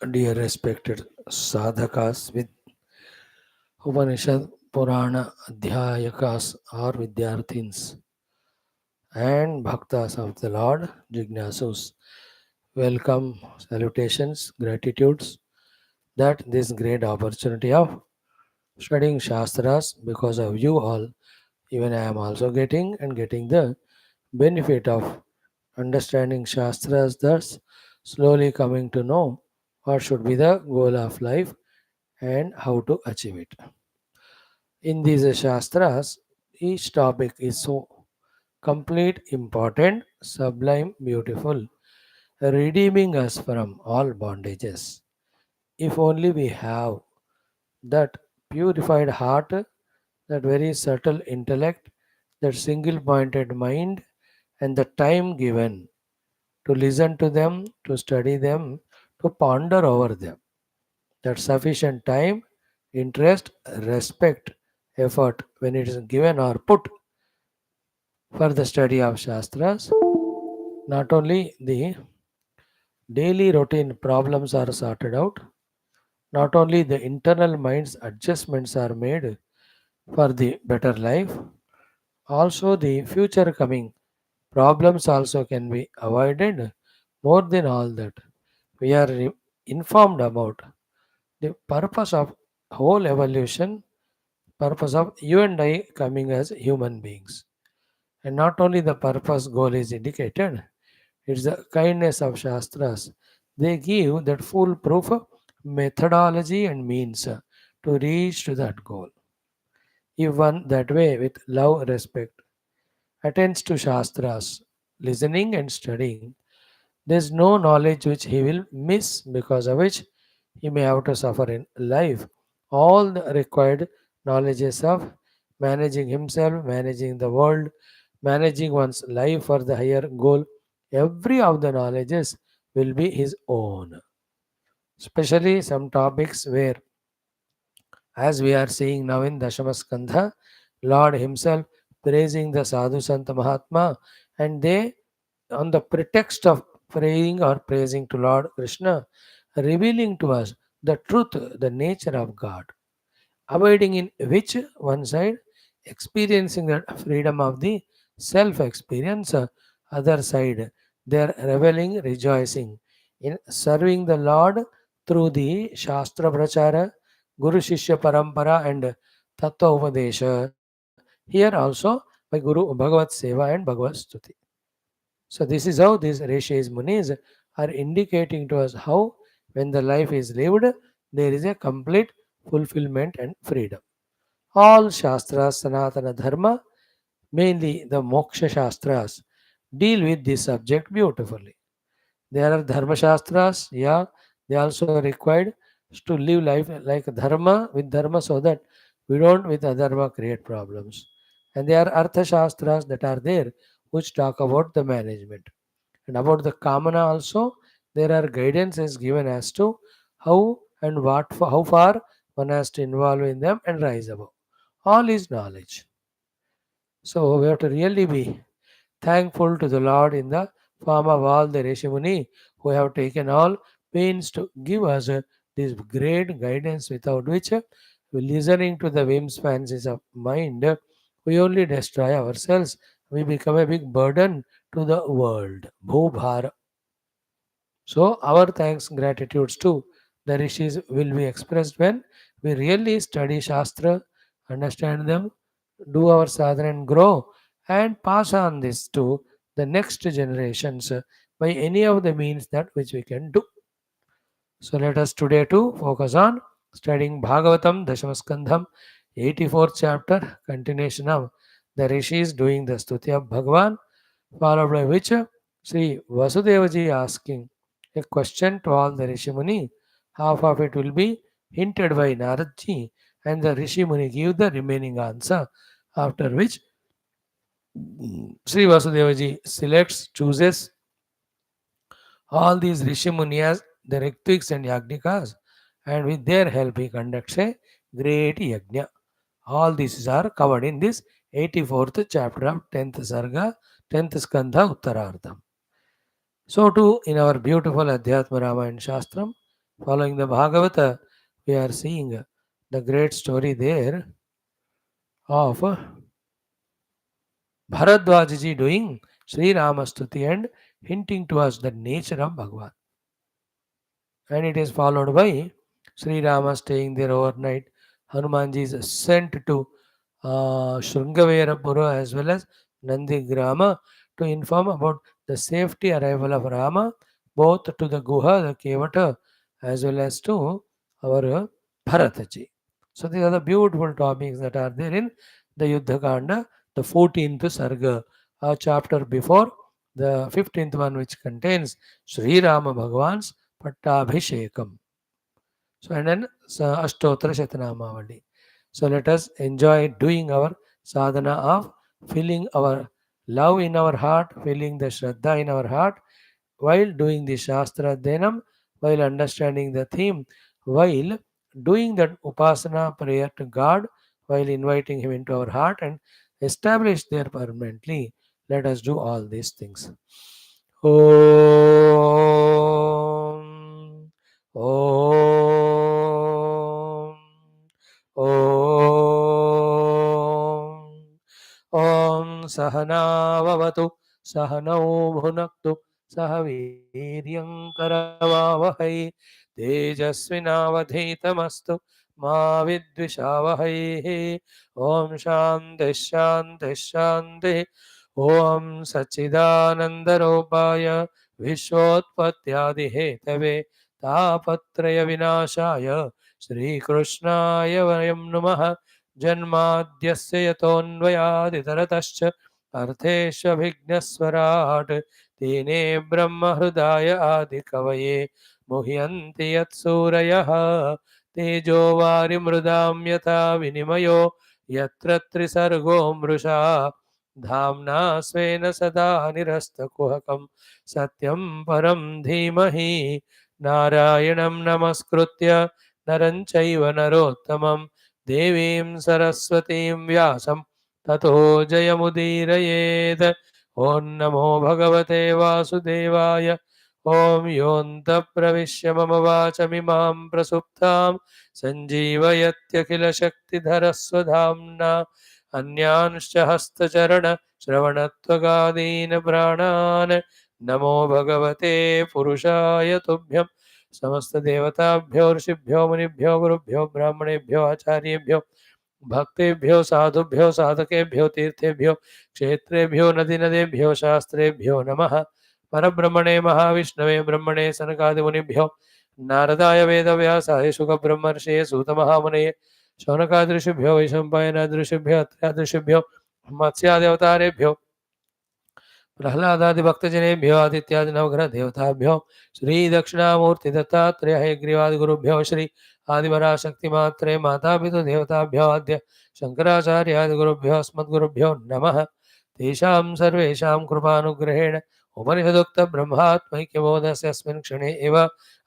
Dear respected sadhakas with Upanishad Purana Adhyayakas or Vidyarthins and Bhaktas of the Lord Jignasus, welcome, salutations, gratitudes that this great opportunity of studying Shastras because of you all, even I am also getting the benefit of understanding Shastras, thus slowly coming to know what should be the goal of life and how to achieve it. In these Shastras, each topic is so complete, important, sublime, beautiful, redeeming us from all bondages. If only we have that purified heart, that very subtle intellect, that single pointed mind, and the time given to listen to them, to study them, to ponder over them. That sufficient time, interest, respect, effort when it is given or put for the study of Shastras, not only the daily routine problems are sorted out, not only the internal mind's adjustments are made for the better life, also the future coming problems also can be avoided. More than all that, we are informed about the purpose of whole evolution, purpose of you and I coming as human beings. And not only the purpose goal is indicated, it's the kindness of Shastras. They give that full proof methodology and means to reach to that goal. If one that way with love, respect, attends to Shastras, listening and studying, there is no knowledge which he will miss because of which he may have to suffer in life. All the required knowledges of managing himself, managing the world, managing one's life for the higher goal, every of the knowledges will be his own. Especially some topics where, as we are seeing now in Dashama Skandha, Lord Himself praising the Sadhu Santa Mahatma, and they, on the pretext of praying or praising to Lord Krishna, revealing to us the truth, the nature of God, abiding in which one side, experiencing the freedom of the self experience, other side, they are reveling, rejoicing in serving the Lord through the Shastra Prachara, Guru Shishya Parampara, and Tattva Upadesha. Here also by Guru Bhagavat Seva and Bhagavat Stuti. So this is how these Rishis Munis are indicating to us how when the life is lived, there is a complete fulfillment and freedom. All Shastras, Sanatana Dharma, mainly the Moksha Shastras, deal with this subject beautifully. There are Dharma Shastras, yeah, they also required to live life like Dharma with Dharma so that we don't with Adharma create problems. And there are Artha Shastras that are there which talk about the management. And about the Kamana also, there are guidances given as to how and how far one has to involve in them and rise above. All is knowledge. So we have to really be thankful to the Lord in the form of all the Rishimuni who have taken all pains to give us this great guidance without which listening to the whims fancies of mind, we only destroy ourselves. We become a big burden to the world. Bhubhara. So our thanks, gratitudes to the rishis will be expressed when we really study Shastra, understand them, do our sadhana and grow, and pass on this to the next generations by any of the means that which we can do. So let us today too focus on studying Bhagavatam Dashamaskandham 84th chapter, continuation of the rishis doing the stuti of Bhagavan, followed by which Sri Vasudevaji asking a question to all the Rishimuni. Half of it will be hinted by Naradji, and the Rishimuni give the remaining answer. After which Sri Vasudevaji selects, chooses all these Rishimuni as the Ritviks and Yagnikas, and with their help he conducts a great yajna. All these are covered in this 84th chapter of 10th Sarga, 10th Skandha Uttarardham. So too in our beautiful Adhyatma Ramayana Shastram, Following the Bhagavata, we are seeing the great story there of Bharadwajaji doing Sri Ramastuti and hinting to us the nature of Bhagavan. And it is followed by Sri Rama staying there overnight. Hanumanji is sent to Shrungaverapura as well as Nandigrama to inform about the safety arrival of Rama both to the Guha, the Kevata, as well as to our Bharataji. So these are the beautiful topics that are there in the Yuddha Kanda, the 14th Sarga, a chapter before the 15th one, which contains Sri Rama Bhagavan's Pattabhishekam. So and then Ashtotra Shatanamavali. So let us enjoy doing our sadhana of feeling our love in our heart, feeling the Shraddha in our heart, while doing the Shastra Dhanam, while understanding the theme, while doing that Upasana prayer to God, while inviting Him into our heart and establish there permanently. Let us do all these things. Om. Om. Om. Om Sahanavavatu Sahanau Bhunaktu Sahaviryam Karavavahai Tejasvinavadhitamastu Ma Vidvishavahai Om Shanti Shanti Shanti Om Sachidanandarupaya Vishwotpatyadihetave Tapatraya Vinashaya Shri Krishnaya Vayam Namaha जन्माद्यस्य यतोऽन्वयादितरतश्च अर्थेष्वभिघ्नस्वराट् तेने ब्रह्महृदाय आदिकवये मुह्यन्ति यत्सूरयः तेजो वारिमृदां यथा विनिमयो यत्र त्रिसर्गो मृषा धाम्ना स्वेन सदा निरस्तकुहकं सत्यं परं धीमहि नारायणं नमस्कृत्य नरं चैव नरोत्तमं देवीं सरस्वतीं व्यासं ततो जयमुदीरयेत् ॐ नमो भगवते वासुदेवाय ॐ योऽन्तः प्रविश्य मम वाचमिमां प्रसुप्तां सञ्जीवयत्यखिलशक्तिधरस्वधाम्ना अन्यांश्च हस्तचरणश्रवणत्वगादीन् प्राणान् नमो भगवते पुरुषाय तुभ्यं समस्त देवताभ्यो ऋषिभ्यो मुनिभ्यो गुरुभ्यो ब्राह्मणेभ्यो आचार्येभ्यो भक्तेभ्यो साधुभ्यो साधकेभ्यो तीर्थेभ्यो क्षेत्रेभ्यो नदीनदेभ्यो शास्त्रेभ्यो नमः परब्रह्मणे महाविष्णवे ब्रह्मणे सनकादिमुनिभ्यो नारदाय वेदव्यासाय शुकब्रह्मर्षये सूतमहामुनये शौनकादृशिभ्यो वैशम्पायनादृशिभ्यो अत्र्यादृशिभ्यो मत्स्यादेवतारेभ्यो प्रह्लादादिभक्तजनेभ्यो आदित्यादि नवग्रह देवताभ्यो श्री दक्षिणामूर्ति दत्तात्रेय हयग्रीवादि गुरुभ्यो श्री आदिवराशक्तिमात्रे मातापितु देवताभ्यो आद्य शंकराचार्यादि गुरुभ्यो अस्मद्गुरुभ्यो नमः तेषां सर्वेषां कृपानुग्रहेण उपनिषदुक्त ब्रह्मात्मैक्यबोधस्य अस्मिन् क्षणे एव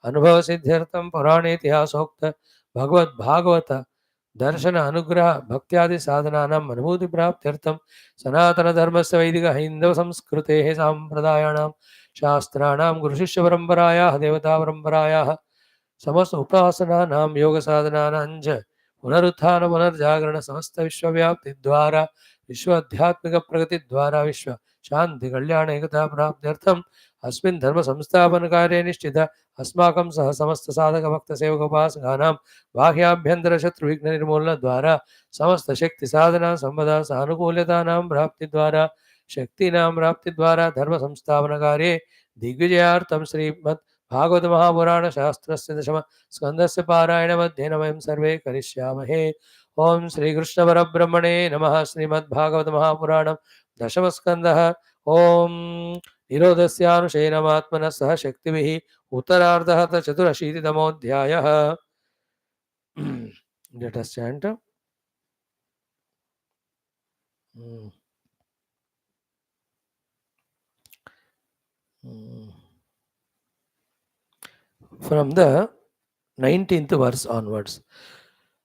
अनुभवसिद्ध्यर्थं पुराणेतिहासोक्त भगवद्भागवत दर्शन अनुग्रह भक्त्यादि साधनानां अनुभूति प्राप्त्यर्थं सनातन धर्मस्य वैदिक हैंदव संस्कृतेः साम्प्रदायाणां शास्त्राणां गुरुशिष्य परम्परायाः देवता परम्परायाः समस्त उपासनानां योग साधनानां च पुनरुत्थान पुनर्जागरण समस्त विश्वव्याप्ति द्वारा विश्व आध्यात्मिक प्रगति द्वारा विश्व शांति कल्याण एकता प्राप्त्यर्थम अस्मिन् धर्म संस्थापन कार्ये निश्चित अस्माकं सह समस्त साधक भक्त सेवक उपासकानां बाह्याभ्यंतर शत्रु विघ्न निर्मूलन द्वारा समस्त शक्ति साधना संपदा सानुकूल्यतानां प्राप्ति द्वारा शक्तीनां प्राप्ति द्वारा धर्म संस्थापन कार्ये दिग्विजयार्थं श्रीमद् भागवत महापुराण शास्त्रस्य दशम स्कंदस्य पारायण मध्ये वयं सर्वे करिष्यामहे ओम श्री कृष्ण परब्रह्मणे नमः श्रीमद्भागवत महापुराणं दशम स्कंदः ओम निरोधस्यानुशयनमात्मनः सह शक्तिभिः उत्तरार्धः चतुरशीतितमोऽध्यायः Let us chant. From the 19th verse onwards.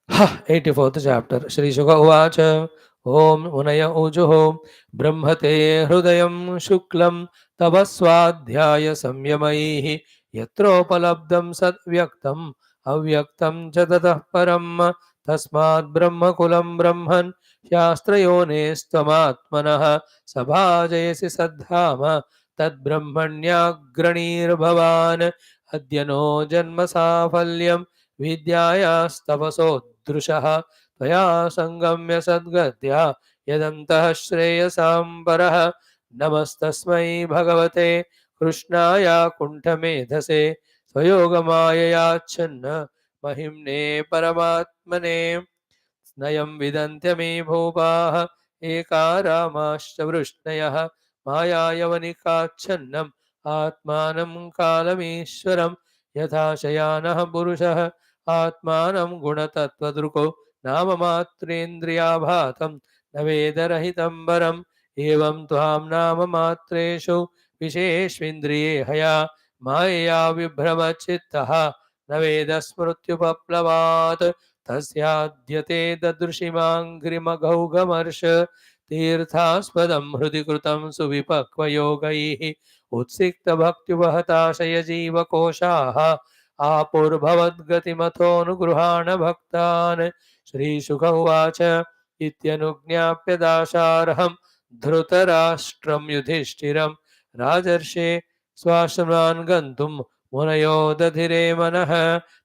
84th chapter. Shri Shuka Uvacha Om Unaya Ujuho Brahmate Hrudayam Shuklam Tavaswadhyaya Samyamaihi यत्रोपलब्धं सद्व्यक्तम् अव्यक्तं च ततः परम् तस्मात् ब्रह्मकुलं ब्रह्मन् शास्त्रयोनेस्त्वमात्मनः सभाजयसि सद्धाम तद्ब्रह्मण्याग्रणीर्भवान् अद्य नो जन्म साफल्यं विद्यायास्तपसोदृशः त्वया संगम्य सद्गत्या यदन्तः श्रेयसां परः नमस्तस्मै भगवते कृष्णाय कुण्ठमेधसे स्वयोगमाययाच्छन्न महिम्ने परमात्मने स्नयं विदन्त्यमे भूपाः एका रामाश्च वृष्णयः मायायवनिकाच्छन्नम् आत्मानं कालमीश्वरं यथा शयानः पुरुषः आत्मानं गुणतत्त्वदृको नाममात्रेन्द्रियाभातं न वेदरहितं वरम् एवं त्वां नाममात्रेषु विशेष्विन्द्रिये हया मायया विभ्रमचित्तः न वेदस्मृत्युपप्लवात् तस्याद्यते ददृशिमाङ्घ्रिमघौघमर्ष तीर्थास्पदं हृदि कृतं सुविपक्वयोगैः उत्सिक्तभक्त्युपहताशयजीवकोशाः आपुर्भवद्गतिमथोऽनुगृहाण भक्तान् श्रीशुक उवाच इत्यनुज्ञाप्य दाशार्हं धृतराष्ट्रं युधिष्ठिरं राजर्षे स्वाश्रमान् गन्तुं मुनयो दधिरे मनः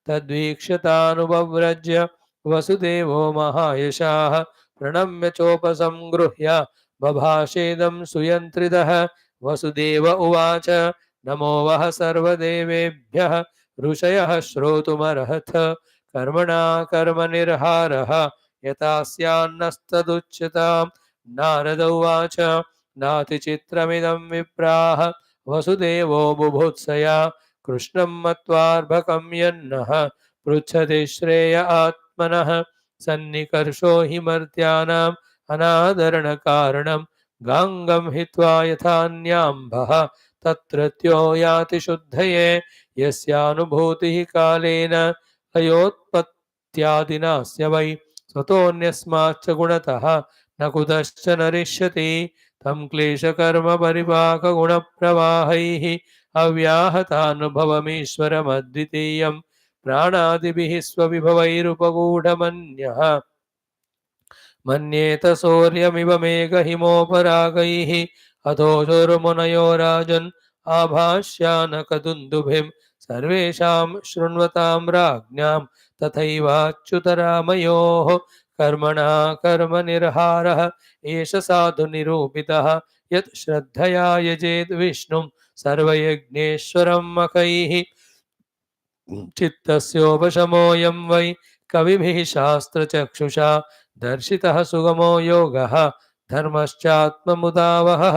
तद्वीक्ष्यतानुपव्रज्य वसुदेवो महायशाः प्रणम्य चोपसंगृह्य बभाषेदं सुयन्त्रितः वसुदेव उवाच नमो वः सर्वदेवेभ्यः ऋषयः श्रोतुमर्हथ कर्मणा कर्मनिर्हारः यथा स्यान्नस्तदुच्यताम् नारद उवाच नातिचित्रमिदं विप्राः वसुदेवो बुभुत्सया कृष्णं मत्वार्भकं यन्नः पृच्छति श्रेय आत्मनः सन्निकर्षो हि मर्त्यानाम् अनादरणकारणं गाङ्गं हित्वा यथान्याम्भः तत्रत्यो याति शुद्धये यस्यानुभूतिः कालेन लयोत्पत्त्यादिनास्य वै स्वतोऽन्यस्माच्च गुणतः न कुतश्च नरिष्यति तं क्लेशकर्म परिपाकगुणप्रवाहैः अव्याहतानुभवमीश्वरमद्वितीयं प्राणादिभिः स्वविभवैरुपगूढमन्यः मन्येत शौर्यमिव मेघहिमोपरागैः अथोऽशुर्मुनयो राजन् आभाष्यानकदुन्दुभिं सर्वेषां शृण्वतां राज्ञां तथैवाच्युतरामयोः कर्मणा कर्मनिर्हारः एष साधु निरूपितः यत् श्रद्धया यजेत् विष्णुं सर्वयज्ञेश्वरं मखैः चित्तस्योपशमोऽयं वै कविभिः शास्त्रचक्षुषा दर्शितः सुगमो योगः धर्मश्चात्ममुदावहः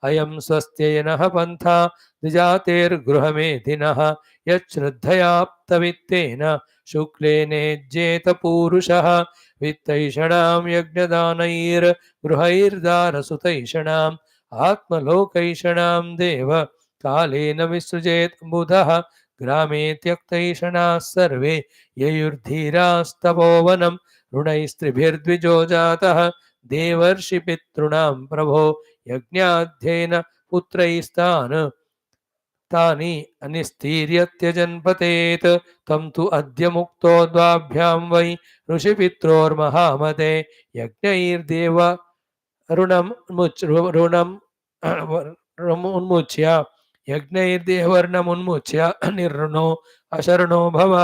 अयं स्वस्त्ययनः पन्था द्विजातेर्गृहमेधिनः यच्छ्रद्धयाप्तवित्तेन शुक्लेनेज्येत पूरुषः वित्तैषणां यज्ञदानैर्गृहैर्दारसुतैषणाम् आत्मलोकैषणां देव कालेन विसृजेत् बुधः ग्रामे त्यक्तैषणाः सर्वे ययुर्धीरास्तपोवनं ऋणैस्त्रिभिर्द्विजो जातः देवर्षिपितॄणां प्रभो यज्ञाध्येन पुत्रैस्तान् तानि अनिस्तीर्य त्यजन्पतेत् तं तु अद्य मुक्तो द्वाभ्यां वै ऋषिपित्रोर्महामते यज्ञैर्देव ऋणम् उन्मुच्य यज्ञैर्देवर्णमुन्मुच्य निर्ऋणो अशरणो भव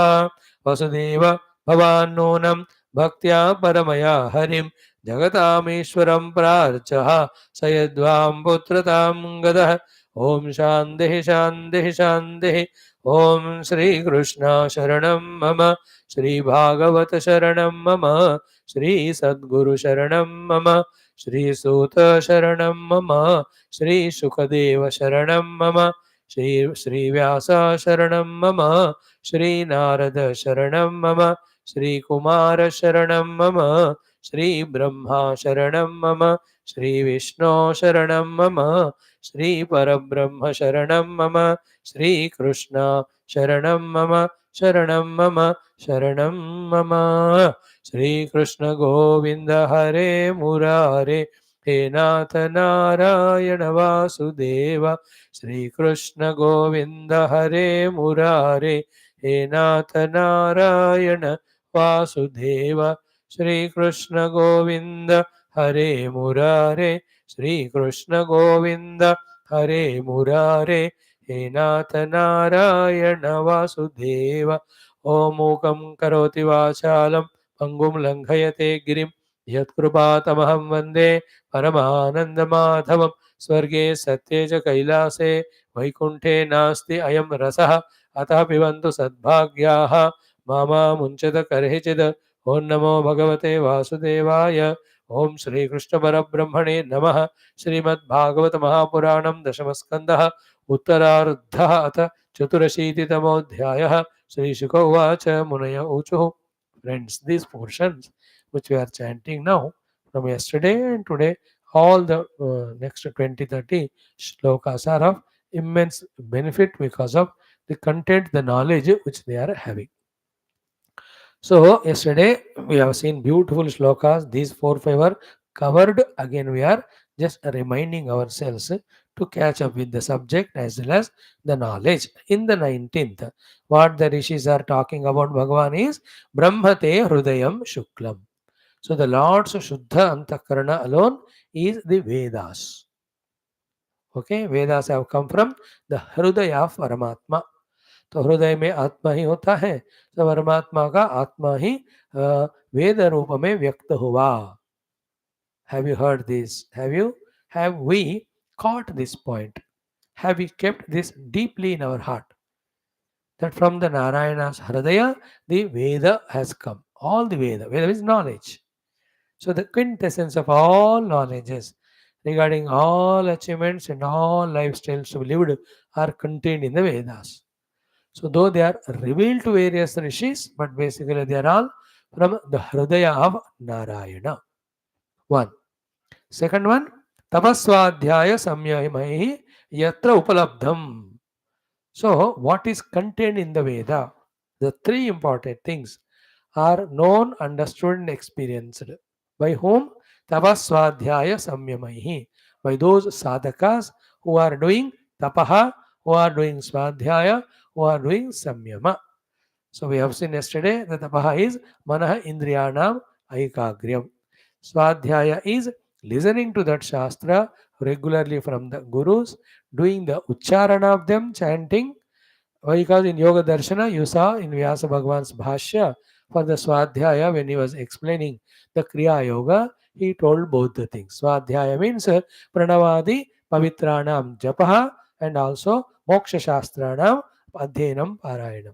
वसुदेव भवान्नूनं भक्त्या परमया हरिं जगतामीश्वरं प्रार्चः स यद्वां पुत्रतां गदः ॐ शान्तिः शान्तिः शान्तिः ॐ श्रीकृष्ण शरणं मम श्रीभागवत शरणं मम श्रीसद्गुरु शरणं मम श्रीसूत शरणं मम श्रीशुकदेव शरणं मम श्रीव्यास शरणं मम श्रीनारद शरणं मम श्रीकुमार शरणं मम श्रीब्रह्मा शरणं मम श्रीविष्णु शरणं मम श्रीपरब्रह्म शरणं मम श्रीकृष्ण शरणं मम शरणं मम शरणं मम श्रीकृष्ण गोविन्द हरे मुरारे He Nath Narayana Vasudeva, Shri Krishna Govinda Hare Murare, He Nath Narayana Vasudeva, Shri Krishna Govinda Hare Murare, Shri Krishna Govinda Hare Murare, He Nath Narayana Vasudeva. Om Mukam Karoti Vachalam Pangum Langhayate Girim Yatkrupātamaham Vande Paramanandamādhavam Swarge Satyeja Kailase Vaikunte Nasti Ayam Rasaha Atah Pivantu Sadbhagyaha Mama Munchada Karhichida Om Namo Bhagavate Vasudevaya Om Shri Krishna Parabrahmane Namaha Srimad Bhagavata Mahapuranam Dashamaskandha Uttararudha Atha Chaturashiti Shri Shuka Uvacha Munaya Uchuhu. Friends, these portions which we are chanting now from yesterday and today, all the next 20-30 shlokas are of immense benefit because of the content, the knowledge which they are having. So, yesterday we have seen beautiful shlokas. These 4-5 are covered. Again, we are just reminding ourselves to catch up with the subject as well as the knowledge. In the 19th, what the rishis are talking about Bhagavan is Brahmate Hrudayam Shuklam. So, the Lord's Shuddha Antakarana alone is the Vedas. Okay, Vedas have come from the Hrudaya of Paramatma. तो हृदय में आत्मा ही होता है, तो परमात्मा का आत्मा ही वेद रूप में व्यक्त हुआ. Have you heard this? Have we caught this point? Have we kept this deeply in our heart? That from the Narayana's Hridaya, the Veda has come. All the Veda. Veda is knowledge. So the quintessence of all knowledges regarding all achievements and all lifestyles to be lived are contained in the Vedas. So though they are revealed to various rishis, but basically they are all from the Hridaya of Narayana. One. Second one, Tapaswadhyaya Samyamaihi Yatra Upalabdham. So what is contained in the Veda? The three important things are known, understood and experienced. By whom? Tapaswadhyaya Samyamaihi. By those sadhakas who are doing tapaha, who are doing swadhyaya, who are doing samyama. So we have seen yesterday that tapaha is manaha indriyanam aikagryam. Swadhyaya is listening to that shastra regularly from the gurus, doing the ucharana of them, chanting. Why? Because in Yoga Darshana, you saw in Vyasa Bhagavan's Bhashya for the Swadhyaya, when he was explaining the Kriya Yoga, he told both the things. Swadhyaya means Pranavadi Pavitranam Japaha and also Moksha Shastranam Adhyenam Parayanam.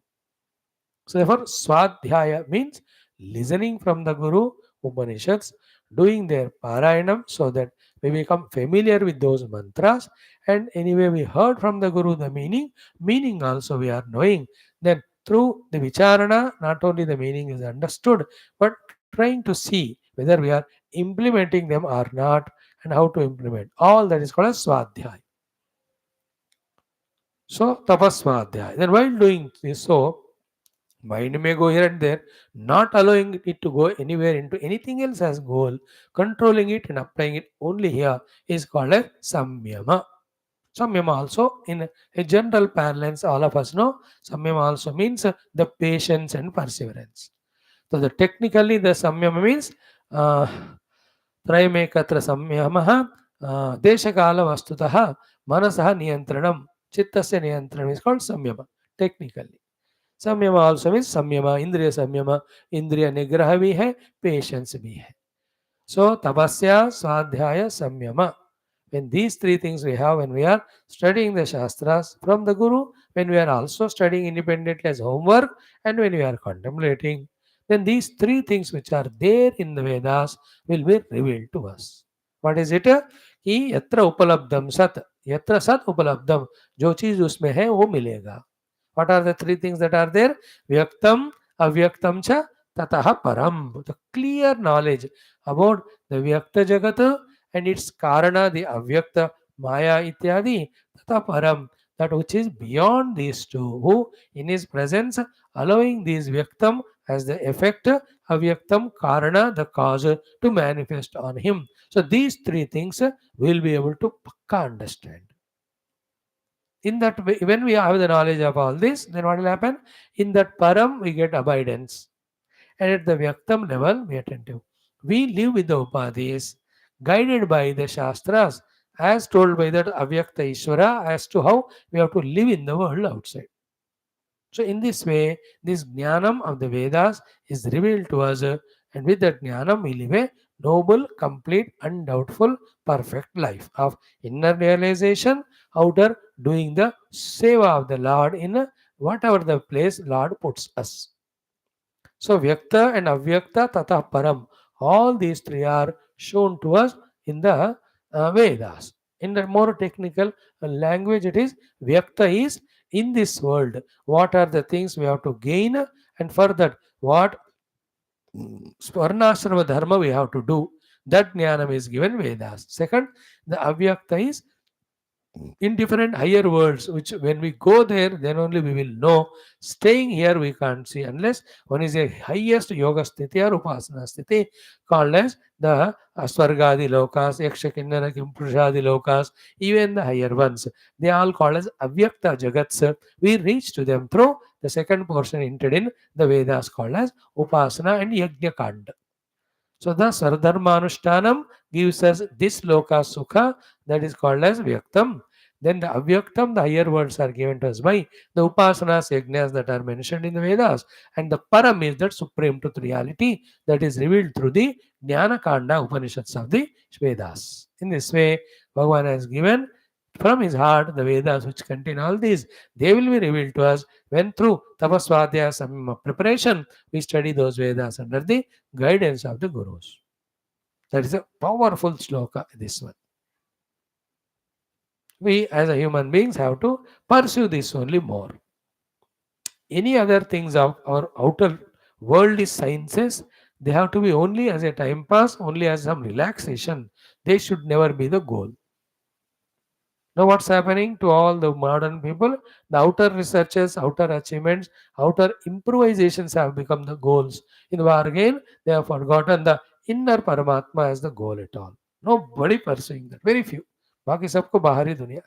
So therefore, Swadhyaya means listening from the Guru Upanishads, doing their Parayanam so that we become familiar with those mantras, and anyway we heard from the Guru the meaning also we are knowing. Then through the Vicharana, not only the meaning is understood, but trying to see whether we are implementing them or not and how to implement. All that is called as Swadhyaya. So, Tapaswadhyaya. Then while doing this, so mind may go here and there, not allowing it to go anywhere into anything else as goal, controlling it and applying it only here is called a samyama. Samyama also, in a general parlance, all of us know, samyama also means the patience and perseverance. So the technically the samyama means त्रयमेकत्र संयमः देशकालवस्तुतः मनसः नियन्त्रणं चित्तस्य नियन्त्रणं is called samyama technically. संयम also means संयम, इंद्रिय संयम, इंद्रिय निग्रह भी है, पेशेंस भी है. So tapasya, swadhyaya, samyama. When these three things we have when we are studying the shastras from the Guru, when we are also studying independently as homework, and when we are contemplating, then these three things which are there in the Vedas will be revealed to us. What is it? कि यत्र उपलब्धम सत, यत्र सत उपलब्धम, जो चीज उसमें है वो मिलेगा. What are the three things that are there? Vyaktam, avyaktam cha, tataha param. The clear knowledge about the Vyakta Jagat and its Karana, the Avyakta Maya ityadi, tata param, that which is beyond these two, who in his presence allowing these Vyaktam as the effect, avyaktam karana, the cause to manifest on him. So these three things we'll be able to pakka understand. In that way, when we have the knowledge of all this, then what will happen? In that param, we get abidance. And at the Vyaktam level, we attentive. We live with the Upadhis, guided by the Shastras, as told by that Avyakta Ishvara, as to how we have to live in the world outside. So, in this way, this Jnanam of the Vedas is revealed to us, and with that Jnanam, we live a noble, complete, undoubtful, perfect life of inner realization, outer doing the seva of the Lord in whatever the place Lord puts us. So Vyakta and Avyakta Tata Param, all these three are shown to us in the Vedas. In the more technical language, it is Vyakta is in this world. What are the things we have to gain, and for that, what Varnashrama Dharma we have to do. That Jnanam is given Vedas. Second, the Avyakta is in different higher worlds, which when we go there, then only we will know. Staying here, we can't see unless one is a highest yoga sthiti or upasana sthiti, called as the Swargadi Lokas, Yaksha Kinnara Kimpurushadi Lokas, even the higher ones. They are all called as Avyakta Jagats. We reach to them through the second portion hinted in the Vedas called as Upasana and Yajna Kanda. So the Sardharmanushtanam gives us this loka sukha, that is called as Vyaktam. Then the Avyaktam, the higher words are given to us by the Upasanas, Yajnas that are mentioned in the Vedas. And the Param is that supreme truth reality that is revealed through the Jnana Kanda Upanishads of the Vedas. In this way, Bhagavan has given from his heart the Vedas which contain all these. They will be revealed to us when through Tapasvadhyaya Samyama preparation we study those Vedas under the guidance of the Gurus. That is a powerful sloka, this one. We as a human beings have to pursue this only more. Any other things of our outer worldly sciences, they have to be only as a time pass, only as some relaxation. They should never be the goal. Now, what's happening to all the modern people? The outer researches, outer achievements, outer improvisations have become the goals. In the bargain, they have forgotten the inner Paramatma as the goal at all. Nobody pursuing that. Very few. बाकी सबको बाहरी दुनिया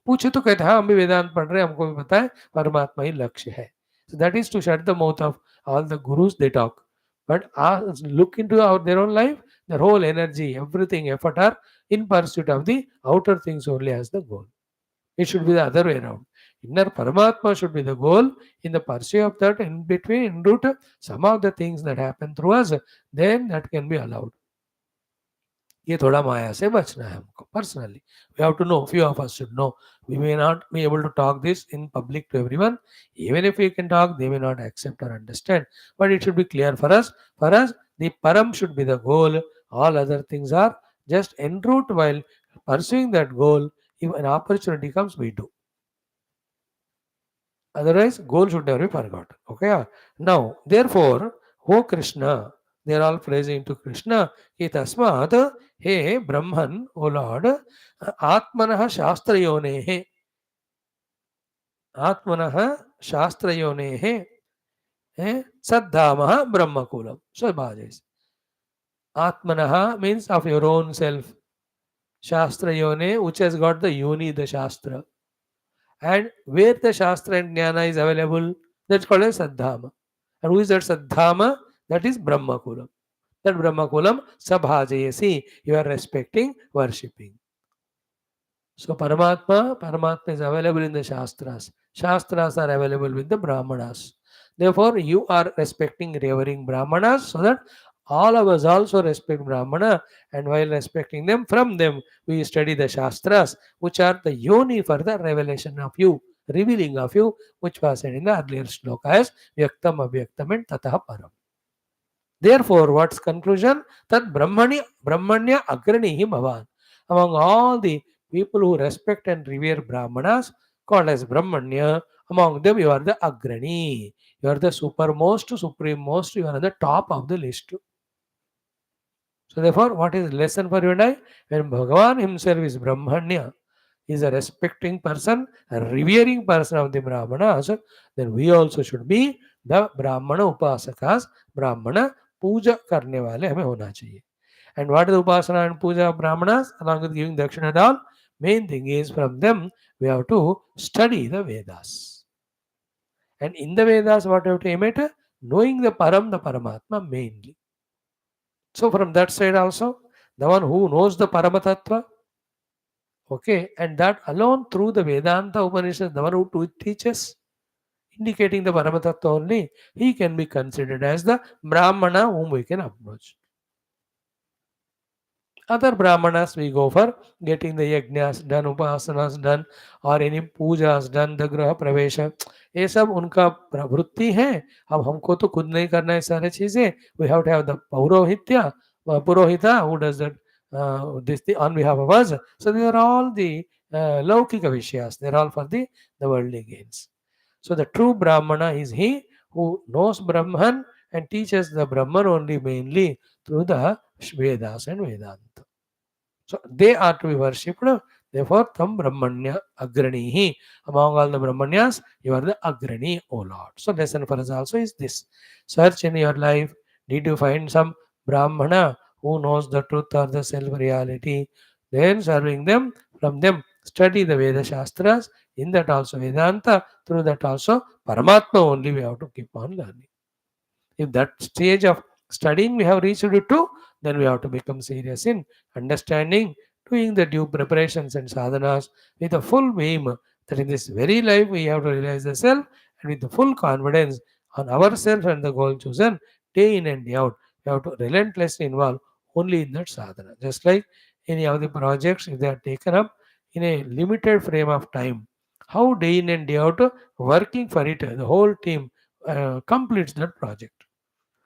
पूछे तो कहते हैं हम भी वेदांत पढ़ रहे हैं, हमको भी पता है परमात्मा ही लक्ष्य है. So that is to shut the mouth of all the gurus they talk. But look into their own life, their whole energy, everything, effort are in pursuit of the outer things only as the goal. It should be the other way around. Inner Paramatma should be the goal. In the pursuit of that, in between, in route, some of the things that happen through us, then that can be allowed. ये थोड़ा माया से बचना है हमको personally. We have to know, few of us should know. We may not be able to talk this in public to everyone. Even if we can talk, they may not accept or understand. But it should be clear for us. For us, the param should be the goal. All other things are just en route while pursuing that goal. If an opportunity comes, we do. Otherwise, goal should never be forgotten. Okay. Now, therefore, O Krishna, they are all praising to Krishna. Ki tasmat, he Brahman, O Lord, Atmanah Shastrayonehe. Atmanah Shastrayonehe. Saddhamaha Brahmakulam. So, Bhajas. Atmanaha means of your own self. Shastrayone, which has got the yoni, the Shastra. And where the Shastra and Jnana is available, that's called as Saddhama. And who is that Saddhama? That is Brahmakulam. That Brahmakulam, Sabhajayasi, you are respecting, worshipping. So Paramatma is available in the Shastras. Shastras are available with the Brahmanas. Therefore, you are respecting, revering Brahmanas so that all of us also respect Brahmana, and while respecting them, from them we study the Shastras, which are the yoni for the revelation of you, revealing of you, which was said in the earlier sloka as Vyaktam, Avyaktam and Tataha Param. Therefore, what's conclusion? That Brahmanya Agranihi Bhavan. Among all the people who respect and revere Brahmanas, called as Brahmanya, among them you are the Agrani. You are the supermost, supremost, you are at the top of the list. So therefore, what is the lesson for you and I? When Bhagavan himself is Brahmanya, is a respecting person, a revering person of the Brahmanas, then we also should be the ब्राह्मण उपासकास, ब्राह्मण पूजा करने वाले हमें होना चाहिए. And what is upasana and puja of brahmanas? Along with giving dakshina and all, main thing is from them we have to study the Vedas. And in the Vedas, what we have to aim at? Knowing the Param, the Paramatma mainly. So from that side also, the one who knows the Paramatattva, okay, and that alone through the Vedanta Upanishad, the one who teaches, indicating the Paramatattva only, he can be considered as the Brahmana whom we can approach. Other brahmanas we go for getting the yajnas done, upasanas done, or any pujas done, the graha pravesha. ये सब उनका प्रवृत्ति है. अब हमको तो खुद नहीं करना है सारे चीजें. We have to have the paurohitya, purohita who does that this on behalf of us. So they are all the laukika vishayas. They are all for the worldly gains. So the true brahmana is he who knows Brahman and teaches the Brahman only mainly through the Vedas and Vedanta. So they are to be worshipped. Therefore, Tam Brahmanya Agranihi. Among all the Brahmanyas, you are the Agrani, O Lord. So lesson for us also is this. Search in your life. Did you find some Brahmana who knows the truth or the self-reality? Then serving them, from them, study the Veda Shastras. In that also Vedanta. Through that also Paramatma only we have to keep on learning. If that stage of studying we have reached to, then we have to become serious in understanding, doing the due preparations and sadhanas with a full aim that in this very life we have to realize the self, and with the full confidence on ourselves and the goal chosen day in and day out. We have to relentlessly involve only in that sadhana. Just like any of the projects, if they are taken up in a limited frame of time, how day in and day out working for it, the whole team completes that project.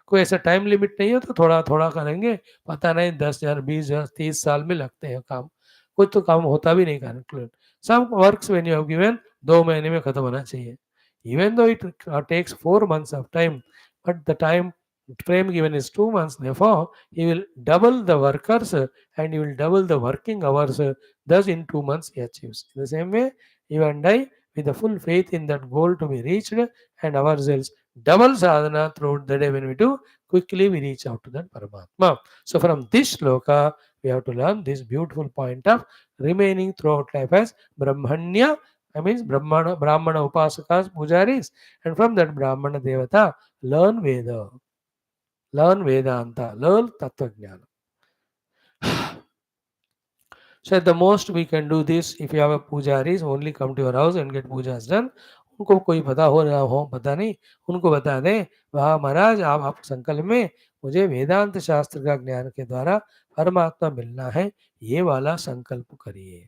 कोई ऐसा time limit नहीं है तो थोड़ा-थोड़ा करेंगे, पता नहीं 10,000, 20,000, 30 साल में लगते हैं काम. कुछ तो काम होता भी नहीं conclude. Some works when you have given 2 महीने में खत्म होना चाहिए. Even though it takes 4 months of time, but the time frame given is 2 months, therefore he will double the workers and he will double the working hours, thus in 2 months he achieves. In the same way, you and I, with the full faith in that goal to be reached and ourselves double sadhana throughout the day when we do, quickly we reach out to that Paramatma. So from this shloka, we have to learn this beautiful point of remaining throughout life as Brahmanya, I mean Brahmana Upasakas, Pujaris, and from that Brahmana Devata, learn Veda, learn Vedanta, learn Tattva Jnana. So at the most we can do this if you have a pujaris, only come to your house and get pujas done. उनको कोई पता हो ना हो पता नहीं, उनको बता दें वाह महाराज आप संकल्प में मुझे वेदांत शास्त्र का ज्ञान के द्वारा परमात्मा मिलना है, ये वाला संकल्प करिए.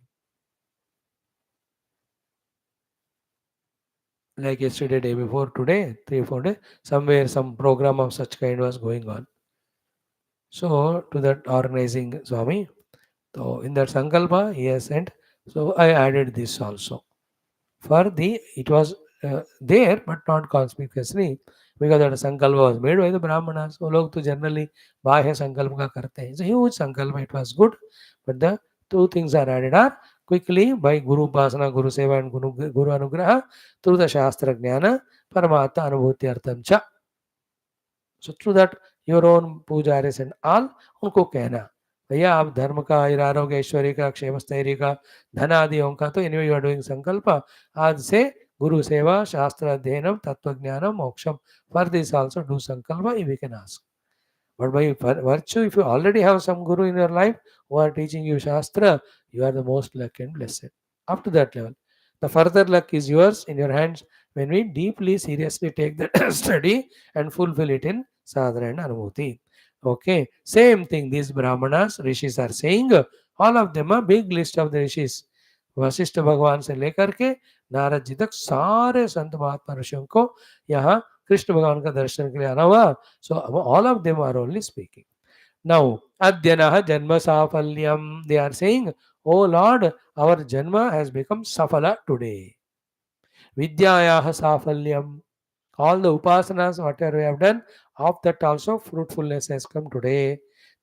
Like yesterday, day before today, 3-4 days, somewhere some program of such kind was going on. So to that organizing Swami, so in that sankalpa he has sent. So I added this also. For the, it was there but not conspicuously because that sankalpa was made by the brahmanas. So log to generally bahya sankalpa ka karte hain. It's a huge sankalpa. It was good, but the two things are added are quickly by guru upasana, guru seva and guru anugraha through the shastra jnana paramattha anubhuti artham cha. So through that your own pujaris and all उनको कहना भैया आप धर्म का, आरोग्य, ऐश्वर्य का, क्षेम स्थैर्य का, धन आदियों का तो एनीवे यू आर डूइंग संकल्प. आज से गुरु सेवा, शास्त्र अध्ययनम, तत्व ज्ञानम, मोक्षम. फॉर दिस आल्सो डू संकल्प if you can ask. But by virtue, if you already have some guru in your life who are teaching you shastra, you are the most lucky and blessed. Up to that level, the further luck is yours in your hands when we deeply, seriously take that study and fulfill it in sadhana and anubhuti. Okay, same thing. These brahmanas, rishis are saying. All of them, a big list of the rishis. Vashishtha भगवान से लेकर के नारद जी तक सारे संत महात्मा ऋषियों को यहाँ कृष्ण भगवान का दर्शन के लिए आना हुआ. So all of them are only speaking. Now, Adyanah Janma Safalyam, they are saying, Oh Lord, our Janma has become Safala today. Vidyayaha Safalyam, all the upasanas, whatever we have done, of that also fruitfulness has come today.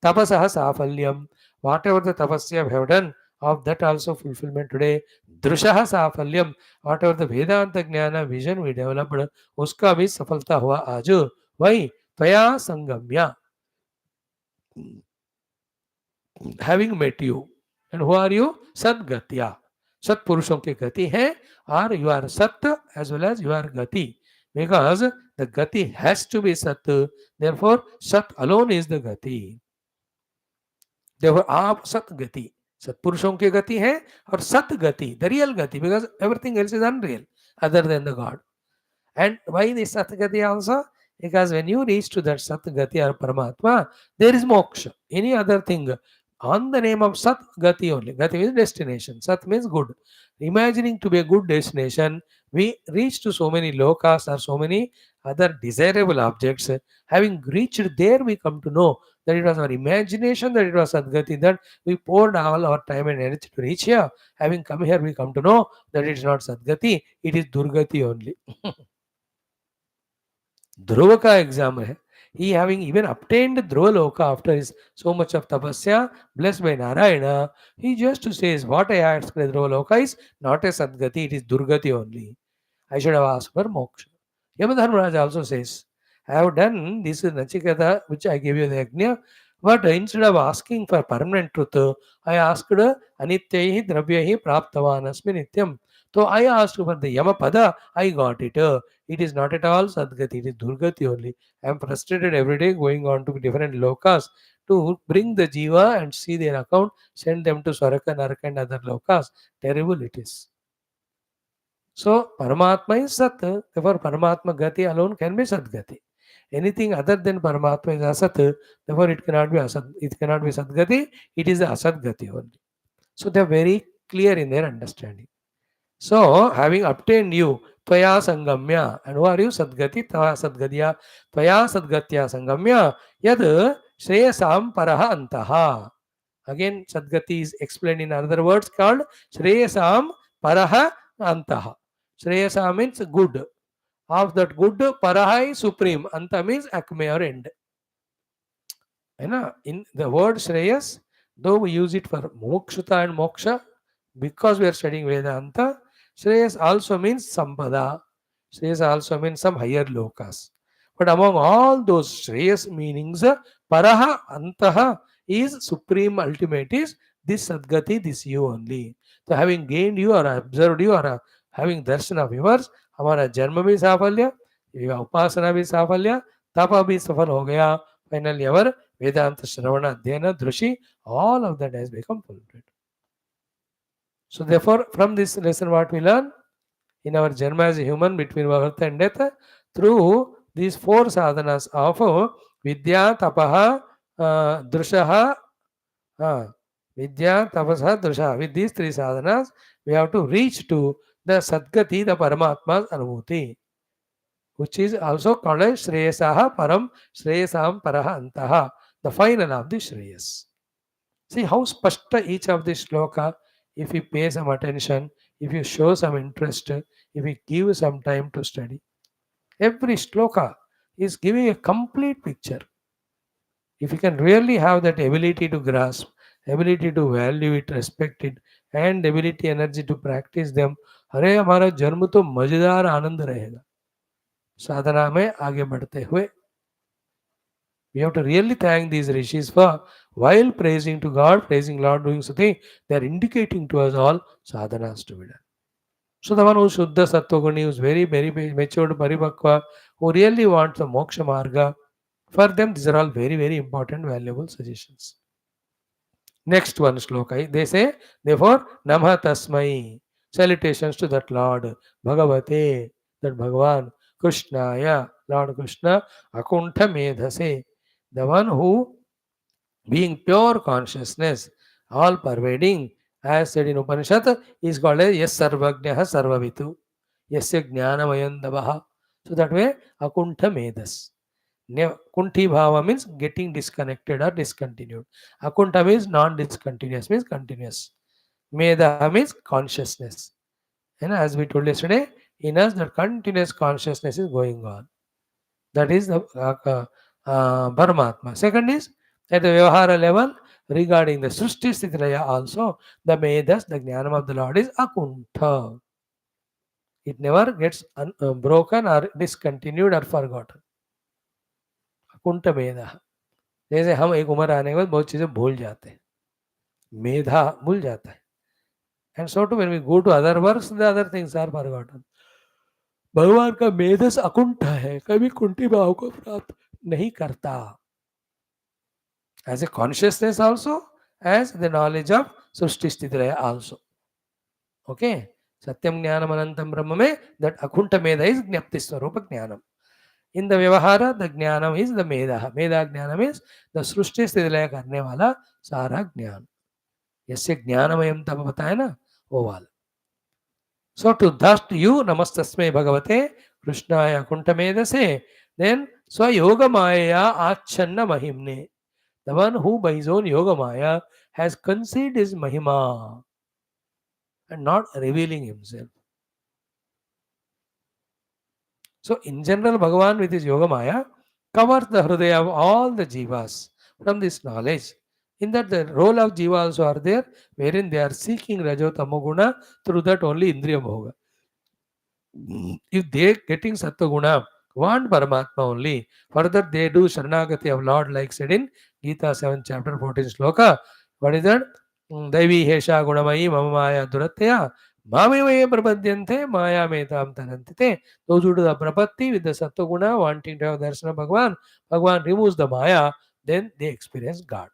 Tapasaha Safalyam, whatever the tapasya we have done, of that also fulfillment today. दृशः साफल्यम, whatever the Vedanta jnana vision we developed, उसका भी सफलता हुआ आज। वही त्वया संगम्य, having met you. And who are you? Sadgatya. Sat पुरुषों की गति है, और you are Sat as well as you are Gati. Because the Gati has to be Sat, therefore Sat alone is the Gati. Therefore आप सत गति, सत्पुरुषों की गति है, और सत गति, the real गति, because everything else is unreal other than the God. And why this Satgati also? Because when you reach to that Satgati or Paramatma, there is moksha. Any other thing on the name of Satgati only. Gati means destination. Sat means good. Imagining to be a good destination, we reach to so many lokas or so many other desirable objects. Having reached there, we come to know that it was our imagination, that it was Sadgati, that we poured all our time and energy to reach here. Having come here, we come to know that it is not Sadgati, it is Durgati only. Dhruva ka example है. He having even obtained Dhruva Loka after his so much of tapasya, blessed by Narayana, he just says, what I asked for Dhruva Loka is not a Sadgati, it is Durgati only. I should have asked for moksha. Yamadharmaraj also says, I have done this Nachiketa, which I gave you the Agnya, but instead of asking for permanent truth, I asked Anityahi Dravyahi Praptavan Asmi Nityam. So I asked for the Yamapada, I got it. It is not at all Sadgati, it is Durgati only. I am frustrated every day going on to different lokas to bring the Jiva and see their account, send them to Swaraka, Naraka and other lokas. Terrible it is. So Paramatma is Sat, therefore Paramatma Gati alone can be Sadgati. Anything other than Paramatma is Asat, therefore it cannot be Asat, it cannot be Sadgati, it is Asatgati only. So they are very clear in their understanding. So having obtained you, Tvaya Sangamya, and who are you? Sadgati, Tvaya Sadgadya, Tvaya Sadgatya Sangamya, Yad Shreyasam Paraha Antaha. Again, Sadgati is explained in other words called Shreyasam Paraha Antaha. Shreyasa means good. Of that good, Paraha is supreme. Anta means acme or end. In the word Shreyas, though we use it for Mokshuta and Moksha, because we are studying Vedanta, Shreyas also means Sampada. Shreyas also means some higher lokas. But among all those Shreyas meanings, Paraha, Antaha is supreme ultimate, is this Sadgati, this you only. So having gained you or observed you or having darshan of yours, हमारा जन्म भी साफल्य, उपासना भी साफल्य, तप भी सफल हो गया. Finally, our Vedanta Shravana, Dhyana, Drushi, all of that has become fulfilled. So therefore, from this lesson what we learn in our Janma as a human between birth and death, through these four sadhanas of Vidya, Tapaha, Drushaha, Vidya, Tapasaha, Drushaha, with these three sadhanas, we have to reach to the Sadgati, the Paramatma's Anubhuti, which is also called as Shreyasaha Param, Shreyasam Paraha Antaha, the final of the Shreyas. See how spashta each of the shloka, if you pay some attention, if you show some interest, if you give some time to study. Every shloka is giving a complete picture. If you can really have that ability to grasp, ability to value it, respect it, and ability, energy to practice them, अरे हमारा जन्म तो मजेदार आनंद रहेगा साधना में आगे बढ़ते हुए. We have to really thank these rishis for, while praising to God, praising Lord, doing something, they are indicating to us all sadhanas to be done. So the one who is Shuddha Sattva-guni, who is very, very matured, Paribhakva, who really wants the Moksha Marga, for them these are all very, very important, valuable suggestions. Next one shloka, they say, therefore, Namaha Tasmai, salutations to that Lord, Bhagavate, that Bhagavan, Krishnaya, Lord Krishna, Akuntha Medhase, the one who, being pure consciousness, all pervading, as said in Upanishad, is called as Yes Sarvagnaha Sarvavitu, Yasya Jnanamayandavaha. So that way, Akuntha Medhas. Kunti Bhava means getting disconnected or discontinued. Akunta means non-discontinuous, means continuous. Medha means consciousness. And as we told yesterday, in us that continuous consciousness is going on. That is the Paramatma. Second is, at the Vyavahara level, regarding the Srishti Sthitilaya also, the Medas, the Jnanam of the Lord is Akuntha. It never gets broken or discontinued or forgotten. Akunta Meda. जैसे हम एक उम्र आने के बाद बहुत चीज़ें भूल जाते हैं, मेधा भूल जाता है. And so too when we go to other works, the other things are forgotten. भगवान का मेधस अकुंठ है, कभी कुंठी भाव को प्राप्त नहीं करता. As a consciousness also, as the knowledge of Srishti Sthitila also. Okay? Satyam Jnanam Anantam Brahma mein, that Akunta Meda is Jnapti Swarupa Jnanam. In the Vyavahara, the Jnanam is the Meda. Meda Jnanam is the Srishti Sthitila karne wala Sara Jnana. Yasya Jnanamayam tapa बताया ना, वो वाला. So to thus to you, Namastasmai Bhagavate, Krishnaya Akunta Medase, then Swayoga Maya Achanna Mahimne. The one who by his own Yoga Maya has concealed his Mahima and not revealing himself. So in general, Bhagavan with his Yoga Maya covers the Hridaya of all the Jivas from this knowledge. In that the role of Jiva also are there, wherein they are seeking Rajo Tamoguna, through that only Indriya Bhoga. If they getting Sattva want Paramatma only, further they do Sharanagati of Lord, like said in Gita 7 chapter 14 sloka. What is that? Devi Hesha Gunamayi Mamaya Duratya Mamaya Prapadyante Maya Metam Tarantite. Those who do the Prapatti with the Sattva Guna, wanting to have Darshana Bhagavan, Bhagavan removes the Maya, then they experience God.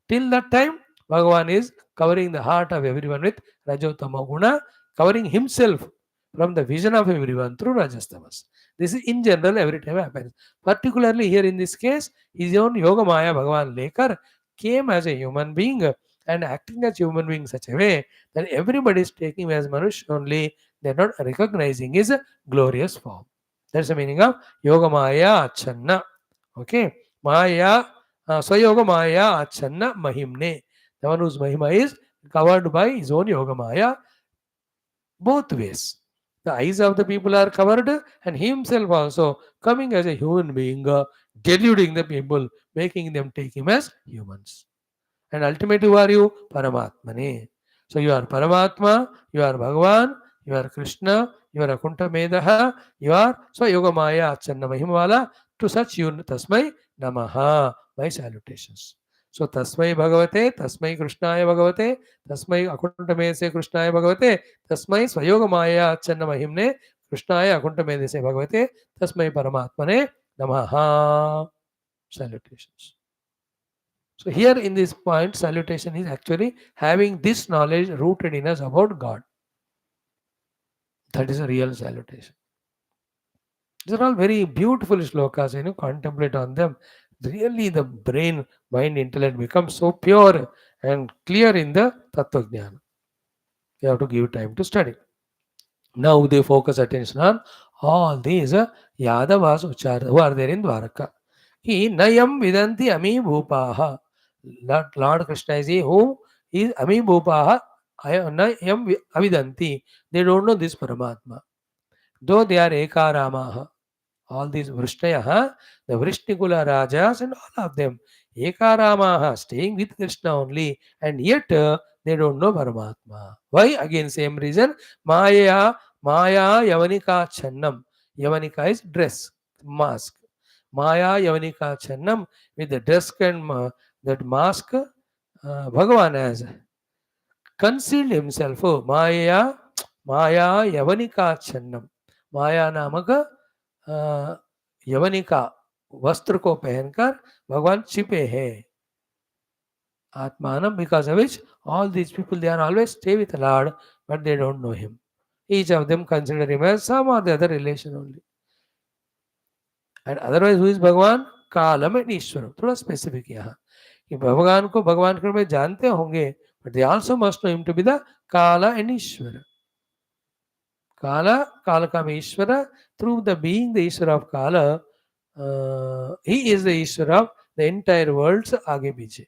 Till that time, Bhagavan is covering the heart of everyone with Rajotama Guna, covering himself from the vision of everyone through Rajastamas. This is in general every time happens. Particularly here in this case, his own Yoga Maya Bhagavan Lekar came as a human being and acting as human being in such a way that everybody is taking him as Manush only, they are not recognizing his glorious form. That's the meaning of Yoga Maya Achanna. Okay, Maya, Swayoga Maya Achanna Mahimne. The one whose Mahima is covered by his own Yoga Maya, both ways. The eyes of the people are covered, and he himself also coming as a human being, deluding the people, making them take him as humans. And ultimately, who are you? Paramatmane. So you are Paramatma, you are Bhagavan, you are Krishna, you are Akunta Medaha, you are Yoga Maya Achanna Mahimwala. To such you Tasmai Namaha. My salutations. So Tasmai Bhagavate, Tasmai Krishnaya Bhagavate, Tasmai Akunta Medase Krishnaya Bhagavate, Tasmai Swayoga Maya Achanna Mahimne, Krishnaya Akunta Medase Bhagavate, Tasmai Paramatmane Namaha. Salutations. So here in this point, salutation is actually having this knowledge rooted in us about God. That is a real salutation. These are all very beautiful shlokas, contemplate on them. Really the brain, mind, intellect becomes so pure and clear in the Tattva Jnana. You have to give time to study. Now they focus attention on all these Yadavas who are there in Dwaraka. He Nayam Vidanti Ami Bhupaha. Lord Krishna is he who is Ami Bhupaha Nayam Avidanti. They don't know this Paramatma. Though they are Ekaramaha. All these Vrishnayaha, the Vrishnikula Rajas and all of them, Ekaramaha, staying with Krishna only, and yet they don't know Paramatma. Why? Again, same reason. Maya Yavanika Channam. Yavanika is dress, mask. Maya Yavanika Channam, with the dress and that mask, Bhagavan has concealed himself. Oh, Maya Yavanika Channam. Maya Namaka यवनिका वस्त्र को पहनकर भगवान छिपे हैं. Atmanam, because of which all these people, they are always stay with the Lord, but they don't know him. Each of them consider him as some or the other relation only. And otherwise, who is Bhagavan? Kalam and Ishwaram. थोड़ा specific यहाँ कि भगवान को भगवान के रूप में जानते होंगे, but they also must know him to be the Kala and Ishwara. Kala, Kalakam Ishwara, through the being the Ishwara of Kala, he is the Ishwara of the entire world's Aage Piche.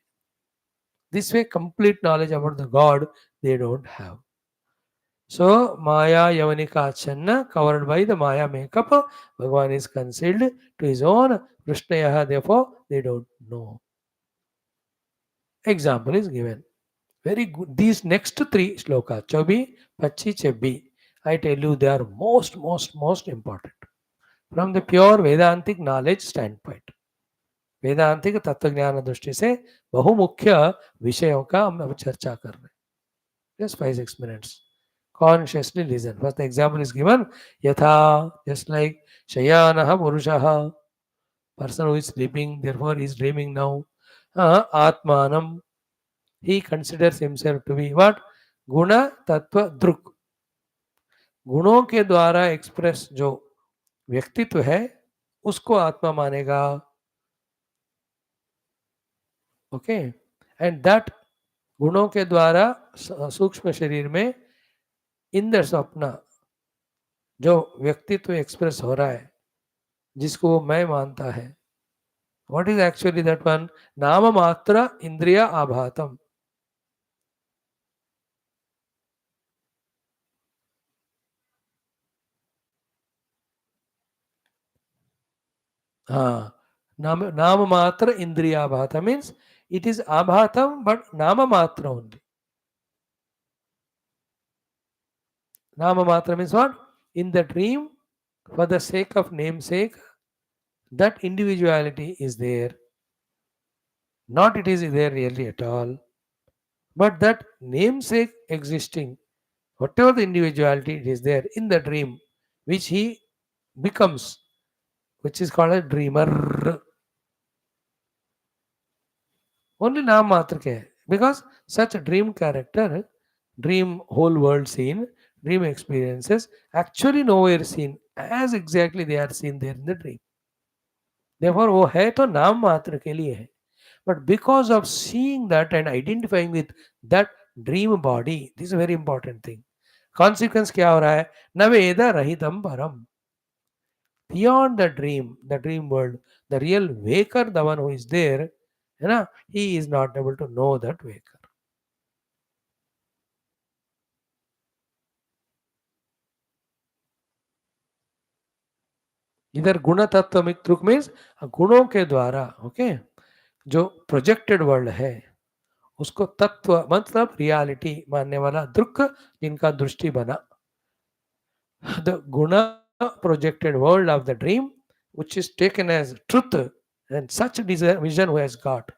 This way, complete knowledge about the God they don't have. So, Maya Yavanika Channa, covered by the Maya makeup, Bhagavan is concealed to his own Krishnayaha, therefore they don't know. Example is given. Very good. These next three shlokas, Chobi, Pachi, Chebbi, I tell you they are most important. From the pure Vedantic knowledge standpoint. वेदांतिक तत्व ज्ञान दृष्टि से बहुमुख्य विषयों का हम अब चर्चा कर रहे हैं. Just 5-6 minutes. Consciously listen. First, the example is given. Yatha, just like Shayanaha Purushaha, person who is sleeping, therefore he is dreaming now. Atmanam, he considers himself to be what? Guna Tattva Druk. गुणों के द्वारा express जो व्यक्तित्व है उसको आत्मा मानेगा. Okay, and that गुणों के द्वारा सूक्ष्म शरीर में इंद्र स्वप्न जो व्यक्तित्व एक्सप्रेस हो रहा है जिसको वो मैं मानता है. What is actually that one? नाम मात्र इंद्रिय आभातम. हाँ, नाम मात्र इंद्रिय आभातम means it is abhatam but nama matra only. Nama matra means what? In the dream, for the sake of namesake, that individuality is there. Not it is there really at all. But that namesake existing, whatever the individuality it is there in the dream, which he becomes, which is called a dreamer. Only naam matra ke hai. Because such a dream character, dream whole world scene, dream experiences, actually nowhere seen as exactly they are seen there in the dream. Therefore, वो है तो नाम मात्र के लिए है. But because of seeing that and identifying with that dream body, this is a very important thing. Consequence क्या हो रहा है? नवेदा रहितम परम. Beyond the dream world, the real waker, the one who is there, है ना, he is not able to know that waker. इधर गुण तत्व मित्रुक मीन्स गुणों के द्वारा, ओके, जो प्रोजेक्टेड वर्ल्ड है उसको तत्व मतलब रियलिटी मानने वाला दृक जिनका दृष्टि बना. द गुण projected world of the dream which is taken as truth and such vision who has got.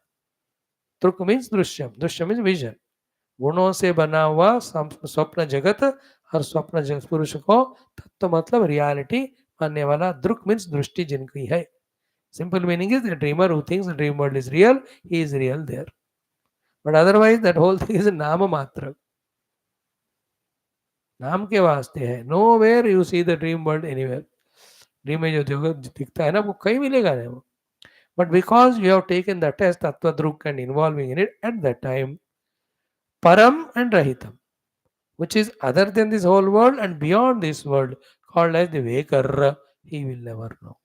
Truk means drishyam, drishyam means vision. गुणों से बना हुआ स्वप्न जगत और स्वप्न जगत पुरुष को तत्व मतलब रियलिटी मानने वाला दृक मीन्स दृष्टि जिनकी है. Simple meaning is the dreamer who thinks the dream world is real, he is real there. But otherwise that whole thing is नाम मात्र. नाम के वास्ते है. Nowhere you see the dream world anywhere. Dream में जो दिखता है ना वो कहीं मिलेगा नहीं वो. But because you have taken the test tattva drik and involving in it at that time param and rahitam, which is other than this whole world and beyond this world, called as the waker, he will never know.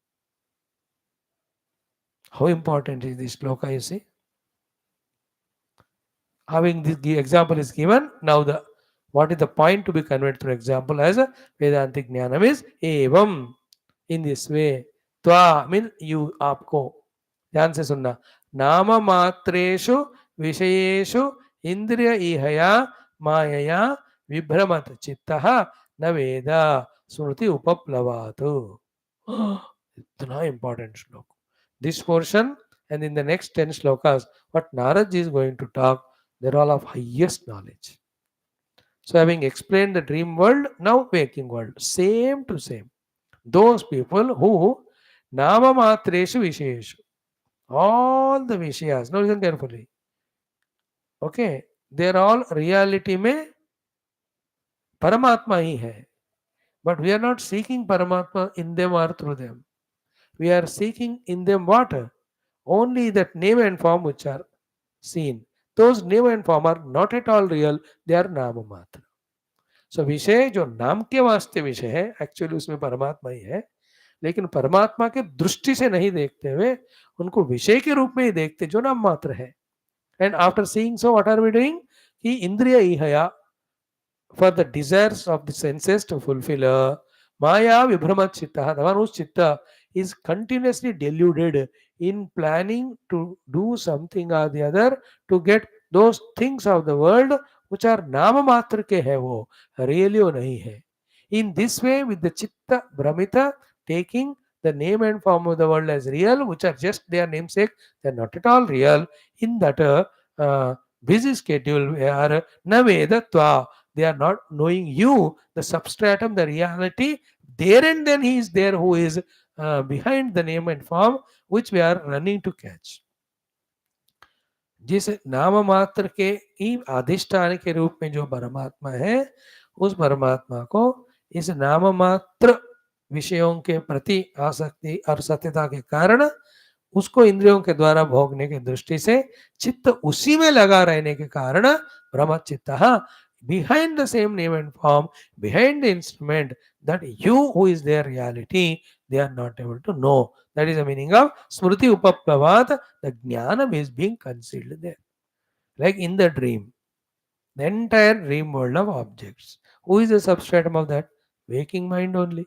How important is this shloka, you see? Having this example is given, now the what is the point to be conveyed through example as a Vedantic Jnanam is evam, in this way. Tva means you, आपको. ध्यान से सुनना. नाम मात्रेषु विषयेषु इंद्रिय इहया मायया विभ्रमत चित्तः न वेद श्रुति उपप्लवातु. इतना important श्लोक. This portion and in the next 10 shlokas, what Narad is going to talk, they're all of highest knowledge. So having explained the dream world, now waking world, same to same. Those people who nama matreshu visheshu, all the vishayas, now listen carefully. Okay, they're all reality में paramatma ही है. But we are not seeking paramatma in them or through them. We are seeking in them what? Only that name and form which are seen. Those name and form are not at all real, they are nama matra. So विषय जो नाम के वास्ते विषय है, actually उसमें परमात्मा ही है, लेकिन परमात्मा के दृष्टि से नहीं देखते हुए उनको विषय के रूप में ही देखते जो नाम मात्र है. And after seeing so, what are we doing? He indriya ihaya, for the desires of the senses to fulfill. Maya vibhramat chitta, the one whose chitta is continuously deluded in planning to do something or the other to get those things of the world which are nama matra ke hai, wo really wo nahi hai. In this way, with the chitta brahmita taking the name and form of the world as real, which are just their namesake, they are not at all real. In that busy schedule where navedatva, they are not knowing you, the substratum, the reality. There and then he is there who is behind the name and form, which we are running to catch. जिस नाम मात्र के ही अधिष्ठान के रूप में जो परमात्मा है, उस परमात्मा को इस नाम मात्र विषयों के प्रति आसक्ति और सत्यता के कारण उसको इंद्रियों के द्वारा भोगने की दृष्टि से चित्त उसी में लगा रहने के कारण भ्रम चित्त behind the same name and form, behind the instrument, that you who is their reality, they are not able to know. That is the meaning of Smriti Upaplavat. The Jnanam is being concealed there. Like in the dream, the entire dream world of objects. Who is the substratum of that? Waking mind only.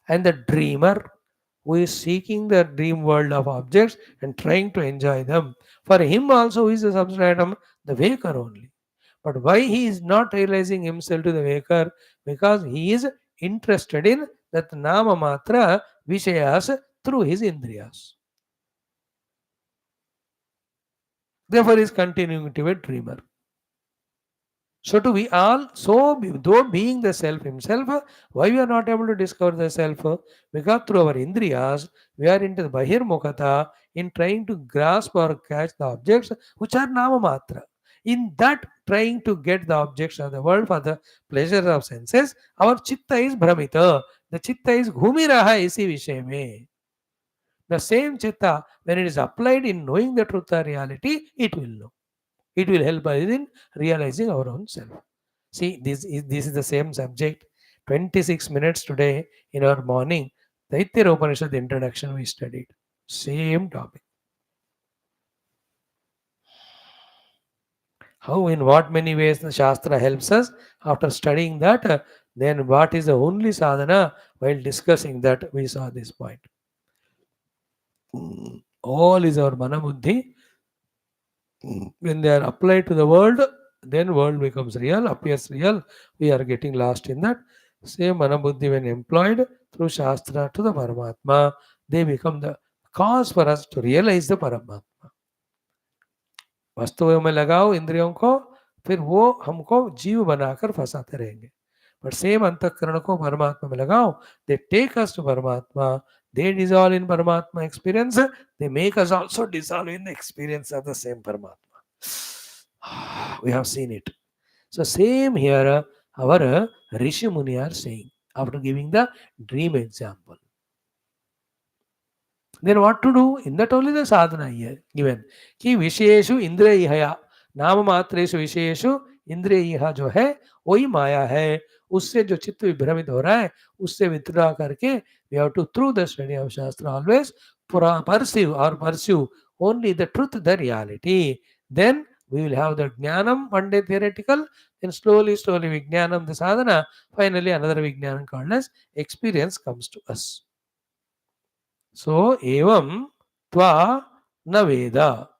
And the dreamer who is seeking the dream world of objects and trying to enjoy them. For him also, who is the substratum? The waker only. But why he is not realizing himself to the waker? Because he is interested in that nama matra vishayas through his indriyas. Therefore, he is continuing to be a dreamer. So to be all, though being the self himself, why we are not able to discover the self? Because through our indriyas, we are into the bahirmukhata in trying to grasp or catch the objects which are nama matra. In that trying to get the objects of the world for the pleasure of senses, our chitta is brahmita. The chitta is ghumi raha isi vishay mein. The same chitta, when it is applied in knowing the truth or reality, it will know. It will help us in realizing our own self. See, this is the same subject. 26 minutes today in our morning, Taittiriya Upanishad introduction we studied. Same topic. How, in what many ways the Shastra helps us after studying that, then what is the only sadhana while discussing that we saw this point. All is our manabuddhi. When they are applied to the world, then world becomes real, appears real. We are getting lost in that. Same manabuddhi when employed through Shastra to the Paramatma, they become the cause for us to realize the Paramatma. वस्तुओं में लगाओ इंद्रियों को, फिर वो हमको जीव बनाकर फंसाते रहेंगे. बट सेम अंतःकरण को परमात्मा में लगाओ, दे टेक अस टू परमात्मा, they dissolve in Paramatma experience, they make us also dissolve in the experience of the same Paramatma. We have seen it. So same here, our Rishi Muni are saying, after giving the dream example. Then what to do? In that only the sadhana here given. कि विशेषु इंद्रियः नाम मात्रेषु विशेषु इंद्रियः जो है वही माया है. उससे जो चित्त विभ्रमित हो रहा है, उससे वित्ड्रॉ करके we have to, through the study of Shastra, always pursue only the truth, the reality. Then we will have the Jnanam, one day theoretical, then slowly Vijnanam, the sadhana, finally another Vijnanam called as experience comes to us. So, evam tva na veda.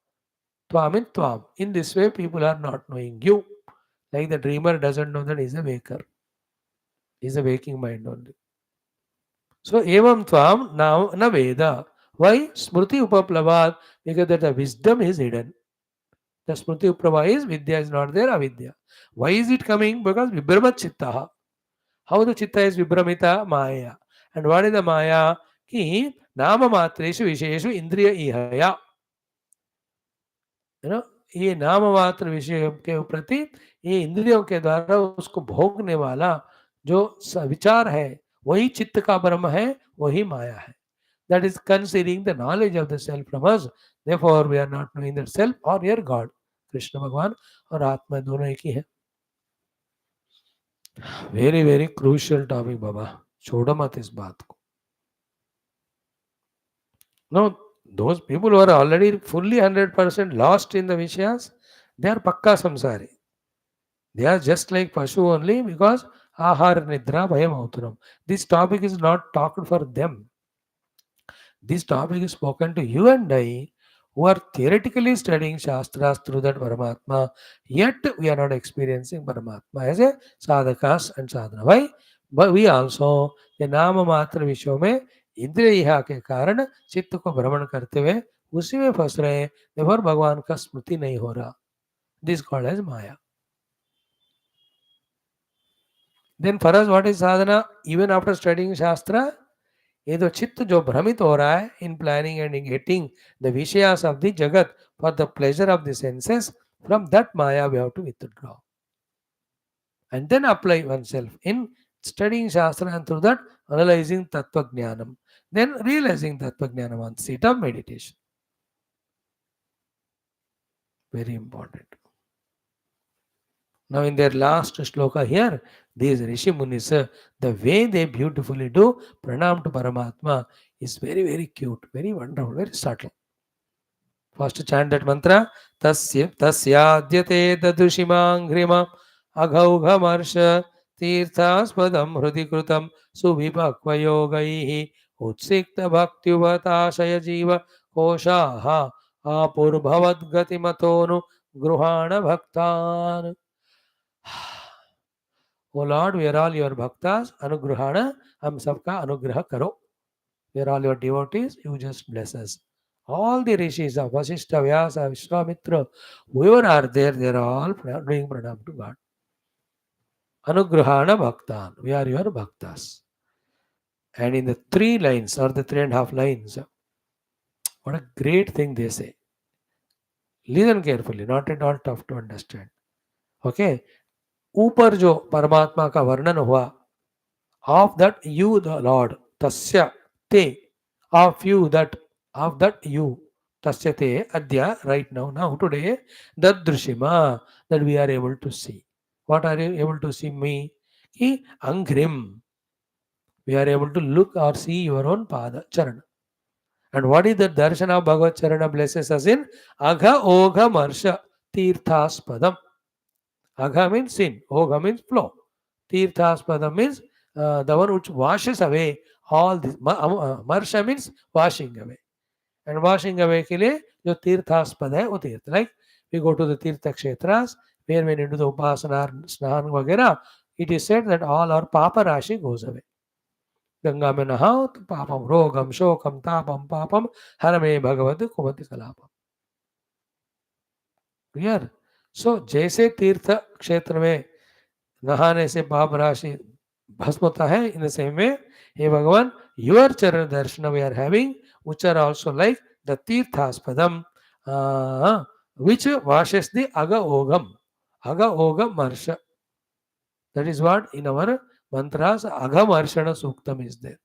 Tva means tvam. In this way, people are not knowing you. Like the dreamer doesn't know that he is a waker. He is a waking mind only. So, evam tvam na veda. Why? Smriti upaplavat. Because that the wisdom is hidden. The Smriti uprava is Vidya is not there, avidya. Why is it coming? Because vibhrama chitta. How the chitta is vibramita? Maya. And what is the maya? Ki nama matreshu visheshu indriya ihaya. You know, ये नाम मात्र विषय के प्रति ये इंद्रियों के द्वारा उसको भोगने वाला जो विचार है वही चित्त का ब्रह्म है, वही माया है. That is concealing the knowledge of the self from us. Therefore, we are not knowing the self or your God. Krishna भगवान और आत्मा दोनों एक ही है. वेरी वेरी क्रूशियल टॉपिक बाबा, छोड़ो मत इस बात को. No, those people who are already fully 100% lost in the Vishayas, they are pakka samsari. They are just like Pashu only because ahar nidra bhayam auturam. This topic is not talked for them. This topic is spoken to you and I who are theoretically studying Shastras through that Paramatma, yet we are not experiencing Paramatma as a sadhakas and sadhana. Why? But we also ये नाम मात्र विषयों में इंद्रिय इहा के कारण चित्त को भ्रमण करते हुए उसी में फंस रहे हैं, therefore भगवान का स्मृति नहीं हो रहा. This is called as Maya. Then for us, what is sadhana? Even after studying Shastra, ये तो चित्त जो भ्रमित हो रहा है in planning and in getting the विषयास of the jagat for the pleasure of the senses, from that maya we have to withdraw and then apply oneself in studying Shastra and through that analyzing Tattva Jnanam, then realizing Tattva Jnanam on seat of meditation. Very important. Now, in their last shloka here, these Rishi Munis, the way they beautifully do pranam to Paramatma is very, very cute, very wonderful, very subtle. First chant that mantra, tasyadyate dadushimangrima aghaughamarsha tirthaspadam hrudikrutam suvipakvayogaihi utsikta bhaktyuvatashaya jiva koshaha apurvavadgatimatonu gruhana bhaktan. O Lord, we are all your bhaktas, anugrahana, हम सबका अनुग्रह करो. We are all your devotees, you just bless us. All the rishis of Vasishtha, Vyasa, Vishwamitra, whoever are there, they are all doing pranam to God. Anugrahana bhaktan, we are your bhaktas. And in the 3 lines or the 3.5 lines, what a great thing they say. Listen carefully, not at all tough to understand. Okay, ऊपर जो परमात्मा का वर्णन हुआ, of that you the Lord, tasya te, of you that, of that you, tasya te, adya, right now today, that drishima, that we are able to see. What are you able to see? Me? Ki angrim, we are able to look or see your own pada, charana. And what is the darshan of Bhagavad Charana blesses us in? Agha ogha marsha tirthaspadam. Agha means sin, ogha means flow. Tirthaspada means the one which washes away all this. Marsha means washing away. And washing away के लिए जो तीर्थास्पद है वो तीर्थ. Like we go to the तीर्थ क्षेत्रास where when you do the upasana, स्नान वगैरह, it is said that all our papa rashi goes away. Ganga में नहाओ तो पापम रोगम शोकम तापम पापम हर में भगवत कुमति कलापम. क्लियर? सो जैसे तीर्थ क्षेत्र में नहाने से पाप राशि भस्म होता है, इन द सेम वे हे भगवान, your charan darshan we are having, which are also like the tirthaspadam, which washes the aga ogam marsha. That is what in our mantras agam arshana suktam is there.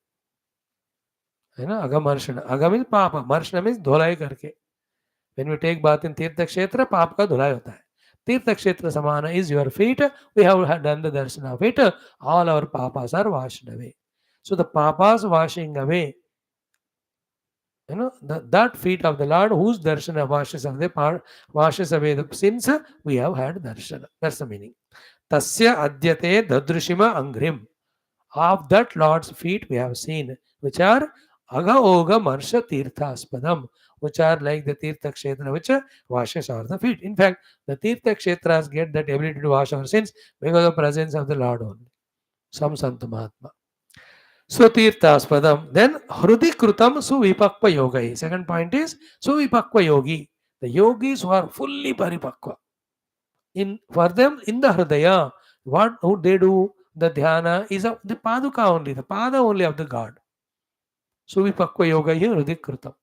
है ना? agam arshana, agam means papa, marshana means धुलाई करके. When we take bath in तीर्थ क्षेत्र, पाप का धुलाई होता है. तीर्थ क्षेत्र samana is your feet. We have done the darshan of it. All our papas are washed away. So the papas washing away, that feet of the Lord, whose darshana washes away the sins, we have had darshana. That's the meaning. Tasya adyate dadrishima angrim. Of that Lord's feet we have seen, which are aga oga marsha tirthaspadam, which are like the tirtha kshetra, which washes our the feet. In fact, the tirtha kshetras get that ability to wash our sins because of the presence of the Lord only. Some Sant Mahatma. So tirthaspadam. Then hrudi krutam suvipakva yogai. Second point is suvipakva yogi. The yogis who are fully paripakva. For them in the hridaya, what who they do, the dhyana is of the paduka only, the pada only of the God. Suvipakva yoga here hridikrutam.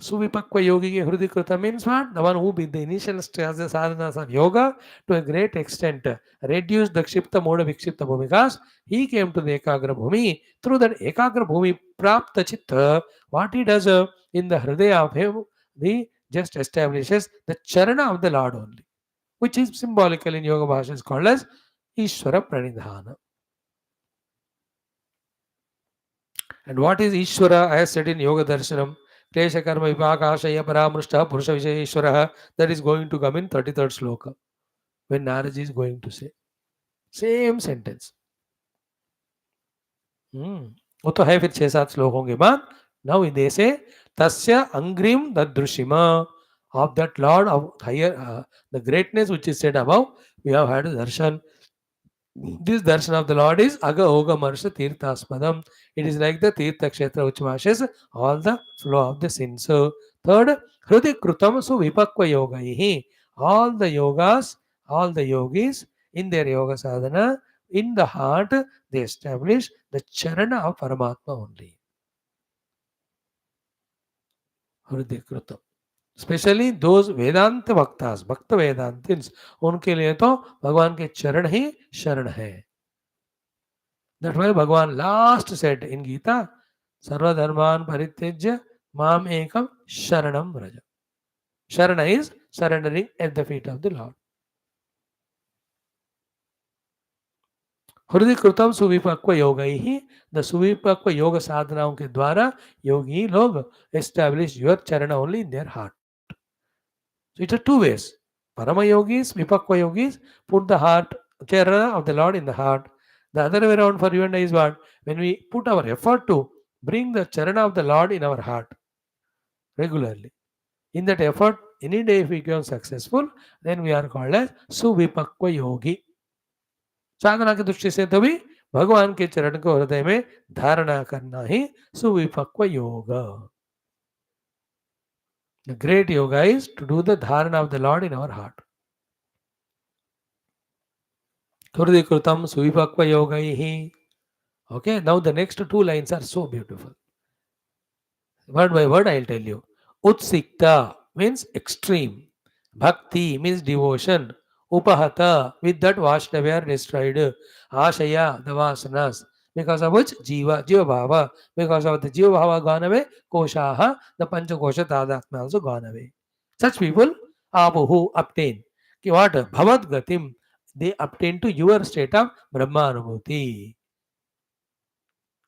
Suvipakva yogi hridikrutam means what? The one who with the initial stages of sadhanas of yoga to a great extent reduced the kshipta mode vikshipta bhumikas. He came to the ekagra bhumi. Through that ekagra bhumi prapta chitta, what he does in the hridaya of him, he just establishes the charana of the Lord only, which is symbolical in yoga bhasha is called as Ishvara Pranidhana. And what is Ishvara? I have said in Yoga Darshanam, Klesha Karma Vipakashaya Paramrushta Purusha Vishaya Ishvara, that is going to come in 33rd sloka, when Narada is going to say. Same sentence. वो तो है फिर 6-7 श्लोकों के बाद. Now they say tasya angrim dadrushima of that Lord of higher the greatness which is said above. We have had a darshan. This darshan of the Lord is aga oga marsha tirthaspadam. It is like the tirtha kshetra which washes all the flow of the sins. So third, hrudi krutam su vipakva yogaihi. All the yogas, all the yogis in their yoga sadhana, in the heart, they establish the charana of Paramatma only. hrudi krutam. Specially those Vedanta भक्तास भक्त वेदांतिन्स उनके लिए तो भगवान के चरण ही शरण है. दैट व्हाई भगवान लास्ट सेड इन गीता सर्वधर्मान परित्यज्य माम एकम शरणम व्रज. शरण is surrendering at the feet of the Lord. हृदय कृतम सुविपक्व योग ही द सुविपक्व योग साधनाओं के द्वारा योगी लोग एस्टैब्लिश योर चरण only in their heart. So it's a two ways. Parama yogis, Vipakva yogis put the heart, charana of the Lord in the heart. The other way around for you and I is what? When we put our effort to bring the charana of the Lord in our heart regularly. In that effort, any day if we become successful, then we are called as Suvipakva yogi. साधना की दृष्टि से तभी भगवान के चरण को हृदय में धारणा करना ही सुविपक्व योग. The great yoga is to do the dharana of the Lord in our heart. Hridhi krutam suvipakva yogaihi. Okay, now the next two lines are so beautiful. Word by word, I'll tell you. Utsikta means extreme. Bhakti means devotion. Upahata, with that Vasudeva are destroyed. Ashaya, the vasanas. Because of which Jiva Bhava. Because of the Jiva Bhava gone away. Koshaha, the Panchakosha Tadatma also gone away. Such people, Abuhu, obtain. What? Bhavad Gatim. They obtain to your state of Brahma Anubhuti.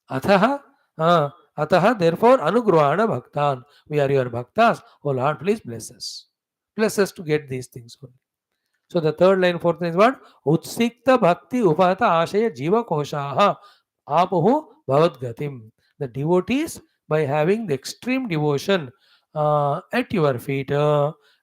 Athaha, Ataha, therefore, Anugrahana Bhaktan. We are your Bhaktas. Oh Lord, please bless us. Bless us to get these things only. So the third line, fourth line is what? Utsikta Bhakti Upata Ashaya Jiva Koshaha Apuhu Bhavad Gatim. The devotees, by having the extreme devotion at your feet,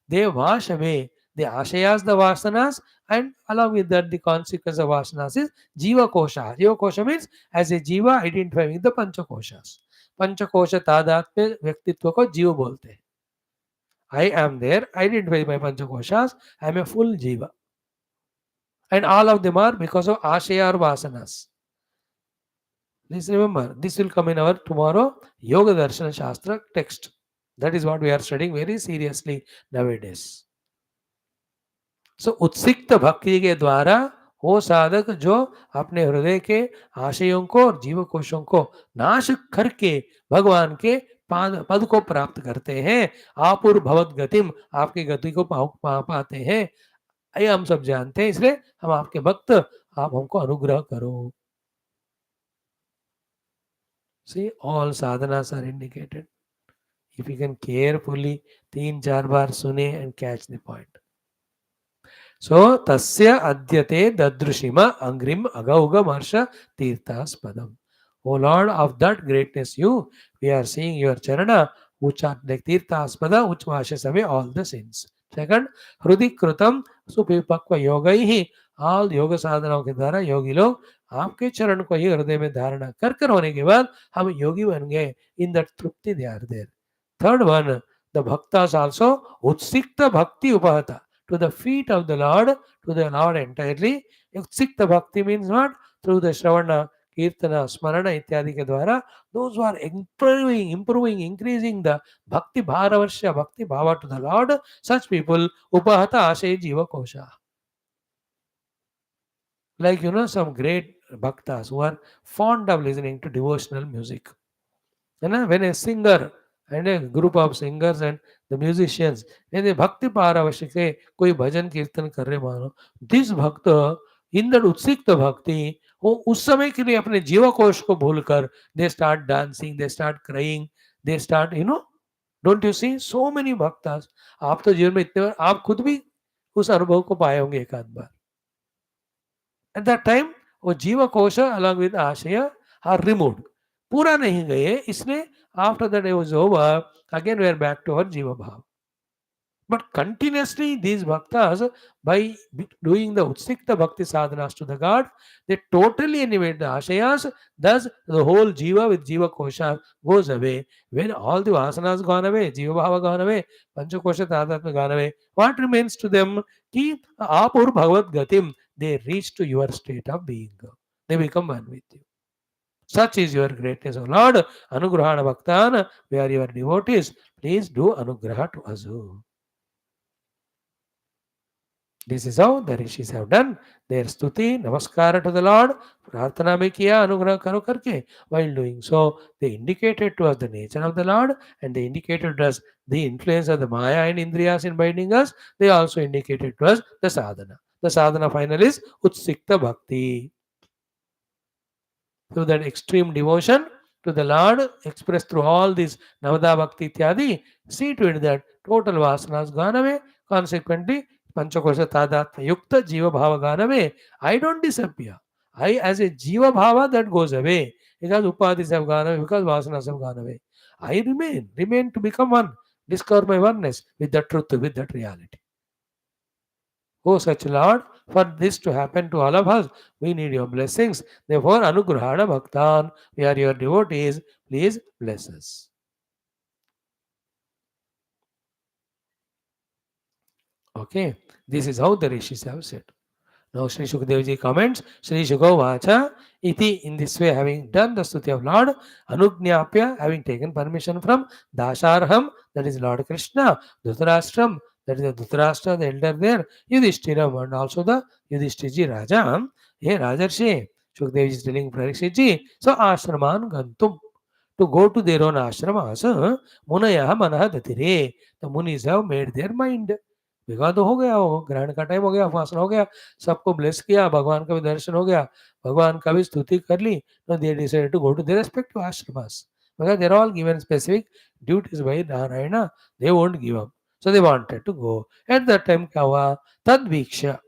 they wash away the ashayas, the vasanas, and along with that, the consequence of vasanas is Jiva Kosha. Jiva Kosha means as a Jiva identifying the Panchakoshas. Panchakosha तादात्म्य व्यक्तित्व को जीव बोलते हैं. I am there, identified by Panchakoshas, I am a full Jiva. And all of them are because of Ashaya or Vasanas. Please remember, this will come in our tomorrow Yoga Darshana Shastra text. That is what we are studying very seriously nowadays. So, उत्सिक्त भक्ति के द्वारा वो साधक जो अपने हृदय के आशयों को और जीव कोशों को नाश करके भगवान के पद को प्राप्त करते हैं. आपुर भवत गतिम, आपकी गति को पाते हैं. ये हम सब जानते हैं, इसलिए हम आपके भक्त, आप हमको अनुग्रह करो. See, all sadhanas are indicated. If you can carefully 3-4 बार सुने and catch the point. So, tasya adyate dadrushima angrim agauga marsha tirthaspadam. O Lord, of that greatness we are seeing your charana, which are like tirthaspada, which washes away all the sins. Second, hrudi krutam supipakva yogaihi. All yoga sadhanaओं के द्वारा योगी लोग आपके चरण को ही हृदय में धारणा कर होने के बाद हम योगी बन गए. In that trupti they are there. Third one, the bhaktas also utsikta bhakti upahata. To the feet of the Lord, to the Lord entirely. Utsikta bhakti means what? Through the Shravana, Kirtana, Smarana ityadi ke dwara, those who are improving, increasing the Bhakti Bharavarsha, Bhakti Bhava to the Lord, such people, Upahata Ashay Jiva Kosha. Like, some great bhaktas who are fond of listening to devotional music. And when a singer and a group of singers and the musicians, when they bhakti paravashike कोई भजन कीर्तन कर रहे मानो, this भक्त in that उत्सिक्त भक्ति वो उस समय के लिए अपने जीव कोश को भूलकर they start dancing, they start crying, they start don't you see so many bhaktas. आप तो जीवन में इतने आप खुद भी उस अनुभव को पाए होंगे एक आध बार. At that time वो जीव कोश along with आशय are removed. पूरा नहीं गए, इसलिए after that it was over, again we are back to our Jiva Bhava. But continuously, these bhaktas, by doing the Utsikta Bhakti sadhanas to the God, they totally animate the Ashayas. Thus, the whole Jiva with Jiva Kosha goes away. When all the Vasanas gone away, Jiva Bhava gone away, Pancha Kosha Tadatma gone away, what remains to them? Ki Apur Bhagavad Gatim, they reach to your state of being. They become one with you. Such is your greatness, O Lord. Anugrahana Bhaktan, we are your devotees. Please do Anugraha to us. This is how the rishis have done their stuti, namaskara to the Lord, prarthana mein kiya anugrah karo karke. While doing so, they indicated to us the nature of the Lord and they indicated to us the influence of the Maya and Indriyas in binding us. They also indicated to us the sadhana. The sadhana final is Utsikta Bhakti. Through that extreme devotion to the Lord expressed through all these Navada Bhakti Ityadi, see to it that total vasanas gone away. Consequently, Panchakosha Tadatma Yukta Jiva Bhava gone away. I don't disappear. I, as a Jiva Bhava, that goes away. Because Upadhis have gone away, because Vasanas have gone away. I remain to become one, discover my oneness with that truth, with that reality. Oh, such Lord, for this to happen to all of us, we need your blessings. Therefore, Anugrahana Bhaktan, we are your devotees. Please bless us. Okay, this is how the rishis have said. Now, Sri Shukadevji comments, Sri Shukavacha, iti, in this way, having done the stuti of Lord, Anugnyapya, having taken permission from Dasharham, that is Lord Krishna, Dhritarashtra, that is the Dhritarashtra, the elder there, Yudhishthira, and also the Yudhishthiji Raja, hey Rajarshi, Shukadevji is telling Parikshitji, so Ashraman Gantum, to go to their own ashramas, Munaya Manaha Datire, the Munis have made their mind. विवाह तो हो गया, हो ग्रहण का time हो गया, fasten हो गया, सबको ब्लेस किया, भगवान का भी दर्शन हो गया, भगवान का भी स्तुति कर ली. No they decided to go to their respective आश्रमास because they're all given specific duties by Narayana. They won't give up, so they wanted to go. At that time क्या हुआ? Tadviksha,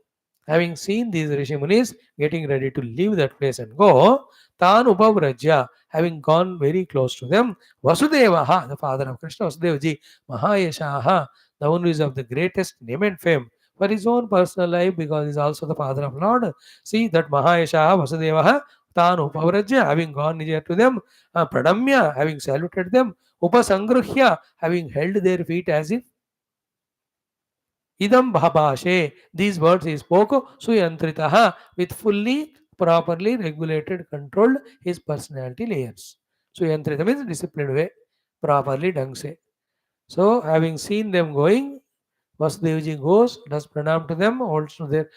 having seen these rishi munis getting ready to leave that place and go, Tan Upavrajya, having gone very close to them, Vasudeva, the father of Krishna, Vasudevji, Mahayashaha, the one who is of the greatest name and fame for his own personal life because he is also the father of Lord. See that Mahayashaha, Vasudeva, Tan Upavrajya, having gone near to them, Pradamya, having saluted them, Upasangruhya, having held their feet as if Idam Bhabashe, these words he spoke, Suyantritaha, with fully, properly regulated, controlled his personality layers. Suyantrita means disciplined way, properly dang se. So, having seen them going, Vasudevji goes, does pranam to them, holds to their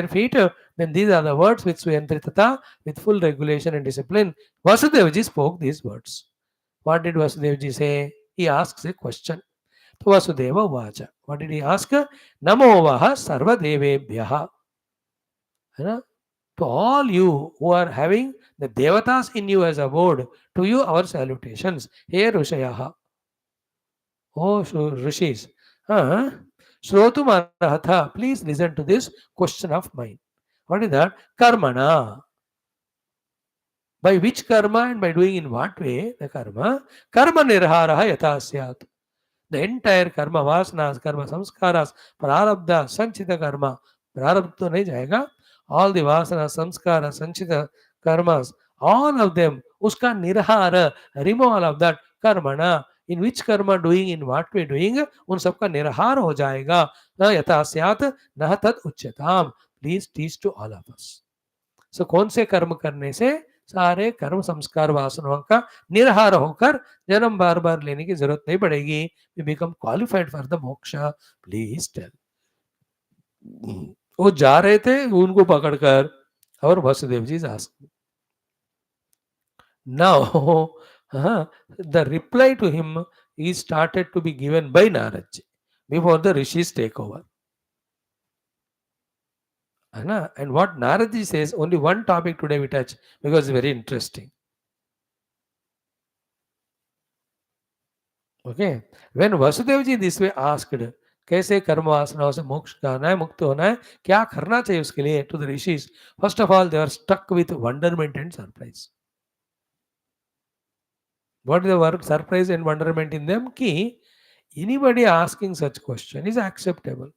feet. Then these are the words with Suyantritata, with full regulation and discipline. Vasudevji spoke these words. What did Vasudevji say? He asks a question. Vasudeva Vacha. What did he ask? Namo Vaha Sarva Devebhyaha. To all you who are having the Devatas in you as abode, to you our salutations. Hey Rushayaha. Oh Rishis. Shrotum Arhatha. Please listen to this question of mine. What is that? Karmana. By which karma and by doing in what way the karma? Karma nirharaha yatha. The entire karma, vasanas, karma, samskaras, prarabdha, sanchita karma, prarabdha to nahi jayega. All the vasanas, samskaras, sanchita karmas, all of them, uska nirhara, removal of that karmana, in which karma doing, in what way doing, un sabka nirhar ho jayega. Na yatha syat, nah tat uchyatam. Please teach to all of us. So कौन से कर्म करने से सारे कर्म संस्कार वासनाओं का निर्हार होकर जन्म बार बार लेने की जरूरत नहीं पड़ेगी. We become qualified for the moksha. Please tell. वो जा रहे थे उनको पकड़कर और वसुदेव जी asking. Now the reply to him is started to be given by Narad ji before the rishis take over. And what Narad says, only one topic today we touch because it's very interesting. Okay, when Vasudev ji this way asked, कैसे कर्म वासनाओं से मोक्ष करना है, मुक्त होना है, क्या करना चाहिए उसके लिए, to the rishis, first of all they are struck with wonderment and surprise. What is the word surprise and wonderment in them? Ki anybody asking such question is acceptable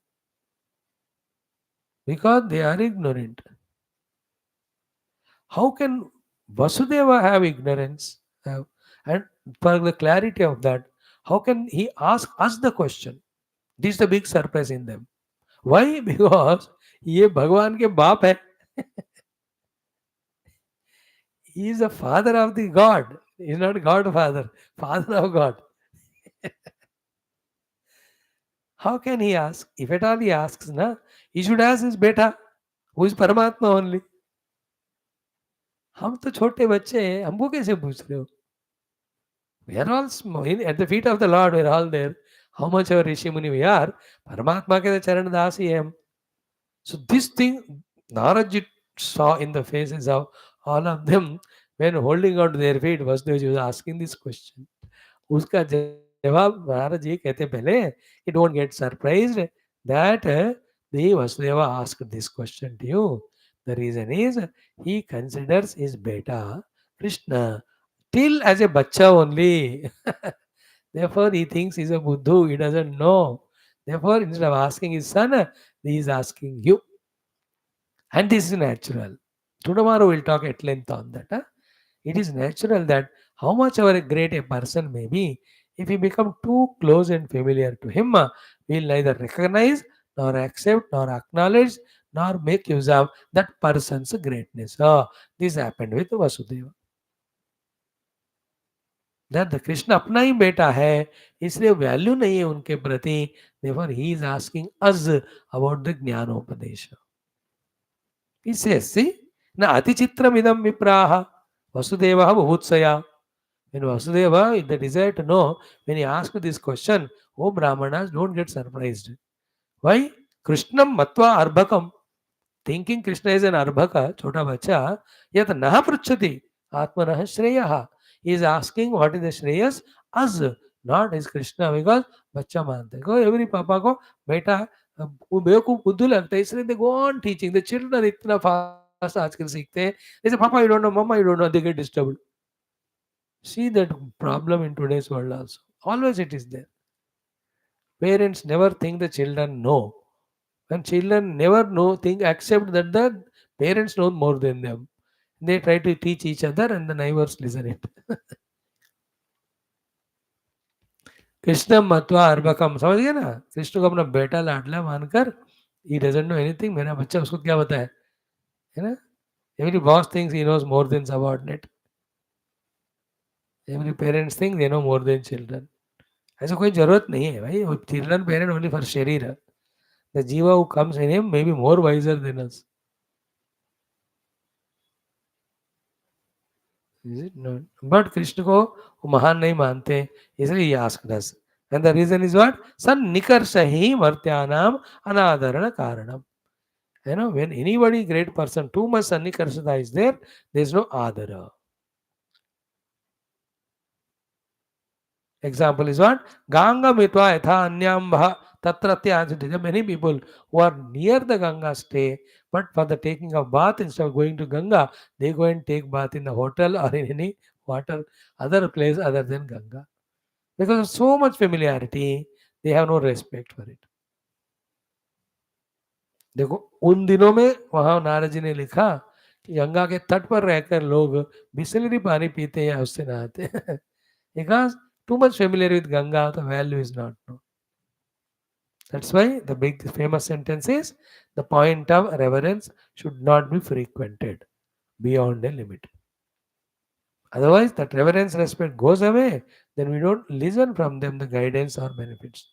because they are ignorant. How can Vasudeva have ignorance? And for the clarity of that, how can he ask us the question? This is the big surprise in them. Why? Because ये भगवान के बाप है. He is the father of the God. He is not Godfather, father of God. How can he ask? If at all he asks, na, he should ask his beta, who is Paramatma only. हम तो छोटे बच्चे हैं, हमको कैसे पूछ रहे हो? We are all at the feet of the Lord. We are all there. How much our Rishi Muni we are, Paramatma ke charan das hi hai. So this thing Naraji saw in the faces of all of them when holding on to their feet. Vasudev was asking this question. उसका जवाब महाराज जी कहते पहले कि don't get surprised that the Vasudeva asked this question to you. The reason is he considers his beta Krishna still as a bacha only. Therefore, he thinks he's a Buddhu. He doesn't know. Therefore, instead of asking his son, he is asking you. And this is natural. Tomorrow we'll talk at length on that. It is natural that how much our great a person may be, if we become too close and familiar to him, we'll neither recognize nor accept nor acknowledge nor make use of that person's greatness. This happened with Vasudeva. That the Krishna अपना ही बेटा है, इसलिए value नहीं है उनके प्रति. Therefore, he is asking us about the ज्ञानोपदेश. He says, see, na atichitram idam vipraha Vasudeva Bhutsaya. When Vasudeva, the desire to know, when he asked this question, oh Brahmanas, don't get surprised. Why? Krishnam matva arbhakam. Thinking Krishna is an arbhaka, chota bacha, yat naha pruchati, atmanah shreyaha. He is asking what is the shreyas? Us, not his Krishna, because बच्चा मानते हैं every पापा को बेटा वो बेवकूफ बुद्धू लगता है इसलिए they go on teaching the children इतना फास्ट आजकल सीखते हैं जैसे papa you don't know mamma you don't know they get disturbed. See that problem in today's world also. Always it is there. Parents never think the children know. When children never know, think, accept that the parents know more than them. They try to teach each other and the neighbors listen it. Krishna मत्वा अर्भकम समझ गए ना. कृष्ण को अपना बेटा लाडला मानकर he doesn't know anything. मेरा बच्चा उसको क्या बताए है ना. Every boss thinks he knows more than subordinate. Every parents think they know more than children. ऐसा कोई जरूरत नहीं है भाई. चिल्ड्रन पेरेंट ओनली फॉर शरीर. द जीवा who comes in him may be more visor than us. Is it not? But Krishna को वो महान नहीं मानते इसलिए he asked us. And the reason is what? सन्निकर्ष ही मर्त्यानाम अनादरण कारणम. You know, when anybody great person, too much sannikarshata is there, there is no adara. Example is what? Ganga mitva yatha anyambha tatratya. Many people who are near the Ganga stay, but for the taking of bath, instead of going to Ganga, they go and take bath in the hotel or in any water, other place other than Ganga. Because of so much familiarity, they have no respect for it. देखो उन दिनों में वहां नारद जी ने लिखा कि गंगा के तट पर रहकर लोग बिसलेरी पानी पीते हैं उससे नहाते हैं. Because too much familiar with Ganga, the value is not known. That's why the big famous sentence is the point of reverence should not be frequented beyond a limit. Otherwise, that reverence respect goes away, then we don't listen from them the guidance or benefits.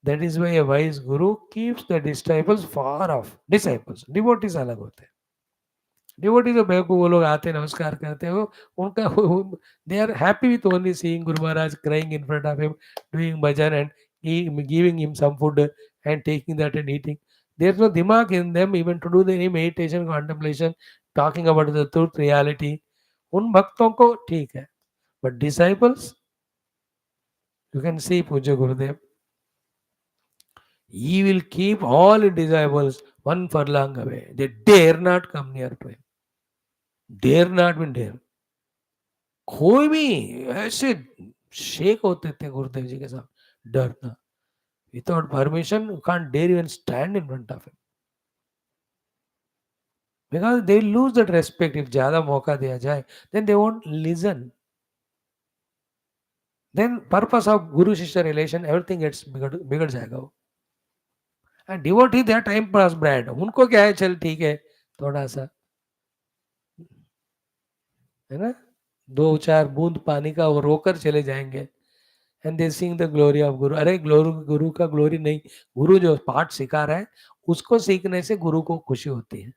That is why a wise guru keeps the disciples far off. Disciples, devotees अलग होते हैं. Devotees of बेवकूफ वो लोग आते हैं नमस्कार करते हैं वो उनका they are happy with only seeing Guru Maharaj crying in front of him, doing bhajan and giving him some food and taking that and eating. There's no dimag in them even to do any meditation, contemplation, talking about the truth, reality. उन भक्तों को ठीक है, but disciples, you can see Puja Gurudev, he will keep all his disciples one furlong away. They dare not come near to him. Dare not be dare. कोई भी ऐसे shake होते थे गुरुदेव जी के साथ, डरना, without permission you can't dare even stand in front of him, because they lose that respect if ज्यादा मौका दिया जाए, then they won't listen, then purpose of guru shishya relation everything gets बिगड़ जाएगा वो। And devotee they time pass brand, उनको क्या है, चल ठीक है थोड़ा सा, है ना, दो चार बूंद पानी का वो रोकर चले जाएंगे, and they sing the glory of guru. अरे ग्लोरी, गुरु का ग्लोरी नहीं, गुरु जो पाठ सिखा रहा है उसको सीखने से गुरु को खुशी होती है।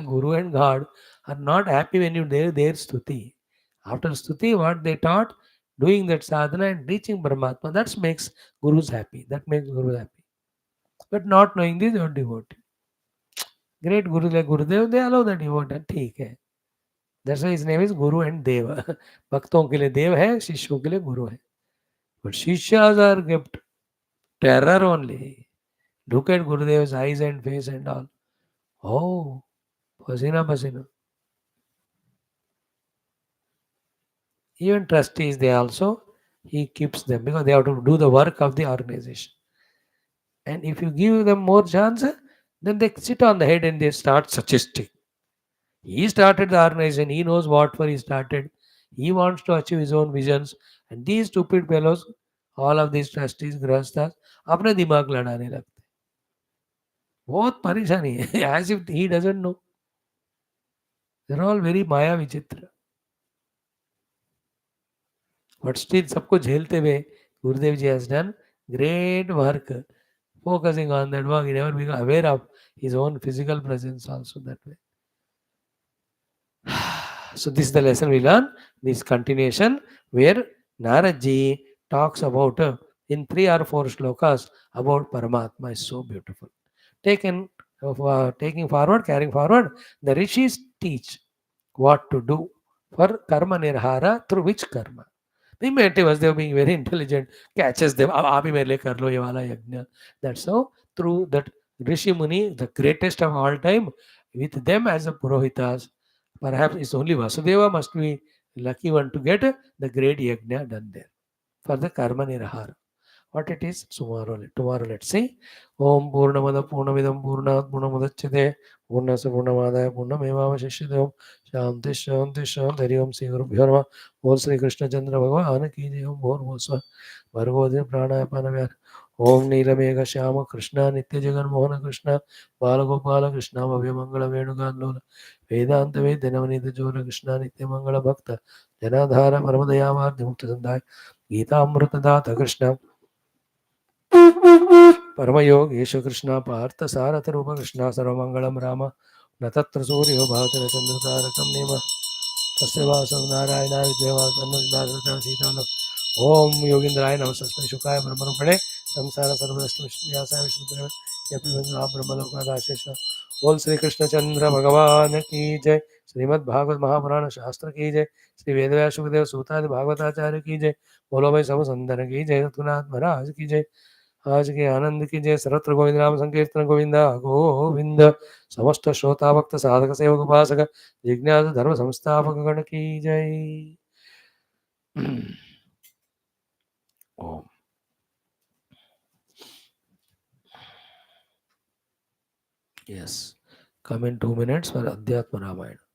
Guru and God are not happy when you do their stuti. After stuti, what they taught, doing that sadhana and reaching Paramatma, that makes Gurus happy. That makes Gurus happy. But not knowing this, you are devotee. Great Guru like Gurudev, they allow the devotee. ठीक है. That's why his name is Guru and Deva. भक्तों के लिए देव है, शिष्यों के लिए गुरु है. But Shishyas are kept terror only. Look at Gurudev's eyes and face and all. Oh, pasina pasina. Even trustees, they also, he keeps them because they have to do the work of the organization. And if you give them more chance, then they sit on the head and they start suggesting. He started the organization, he knows what for he started. He wants to achieve his own visions. And these stupid fellows, all of these trustees, grahasthas, अपने दिमाग लड़ाने लगते, बहुत परेशानी है, as if he doesn't know. They're all very माया विचित्र. But still सबको झेलते हुए गुरुदेव जी has done great work, focusing on that work. He never became aware of his own physical presence also that way. So this is the lesson we learn. This continuation where Narad ji talks about in 3 or 4 shlokas about Paramatma is so beautiful. Taking forward, carrying forward, the rishis teach what to do for karma nirhara, through which karma. Immediately Vasudev being very intelligent catches them. अब आप ही मेरे लिए कर लो ये वाला यज्ञ. That's how through that Rishi Muni, the greatest of all time, with them as a Purohitas, perhaps it's only Vasudeva must be lucky one to get the great yajna done there for the karma nirahara. What it is tomorrow let's see. Om Purnamada Purnamidam Purnat Purnamudachyate Purnasa Purnamadaya Purnamevavashishyate. Om Shanti Shanti Shanti. Hari Om Sri Guru Bhyo Namaha. Om Sri Krishna Chandra Bhagavan ki jai. Om Bhor Bhosva Bhargovadin Pranayapana. Om Neelamega Shyama Krishna Nitya Jagan Mohana Krishna Balagopala Krishna Bhavya Mangala Venugan Lola Vedanta Vedanavani Jora Krishna Nitya Mangala Bhakta Janadhara Paramadayamar Mukta Sandhaya Gita Amrita Data Krishna परमयोग येषु कृष्ण पार्थ सारथ रूप कृष्ण सर्वमंगलम राम न तत्र सूर्यो भाति न चंद्र तारकम name तस्य वासव नारायणाय विद्यवान् सीता ओम योगींद्राय नमः तस्मै शुकाय ब्रह्मरूपिणे संसार सर्वस्यासाय विष्णुदेव यपि वंदना ब्रह्मलोकादाशेष. बोल श्री कृष्ण चंद्र भगवान की जय. श्रीमद् भागवत महापुराण शास्त्र की जय. श्री वेदव्यास सुखदेव सूतादि भागवताचार्य की जय. बोलो भाई सब संदन की जय. रघुनाथ महाराज की जय. आज के आनंद की जय. सर्वत्र गोविंद नाम संकीर्तन गोविंदा गोविंद. समस्त श्रोता भक्त साधक सेवक उपासक जिज्ञासु धर्म संस्थापक गण की जय. ओम. Yes. Come in 2 minutes for Adhyatma Ramayana.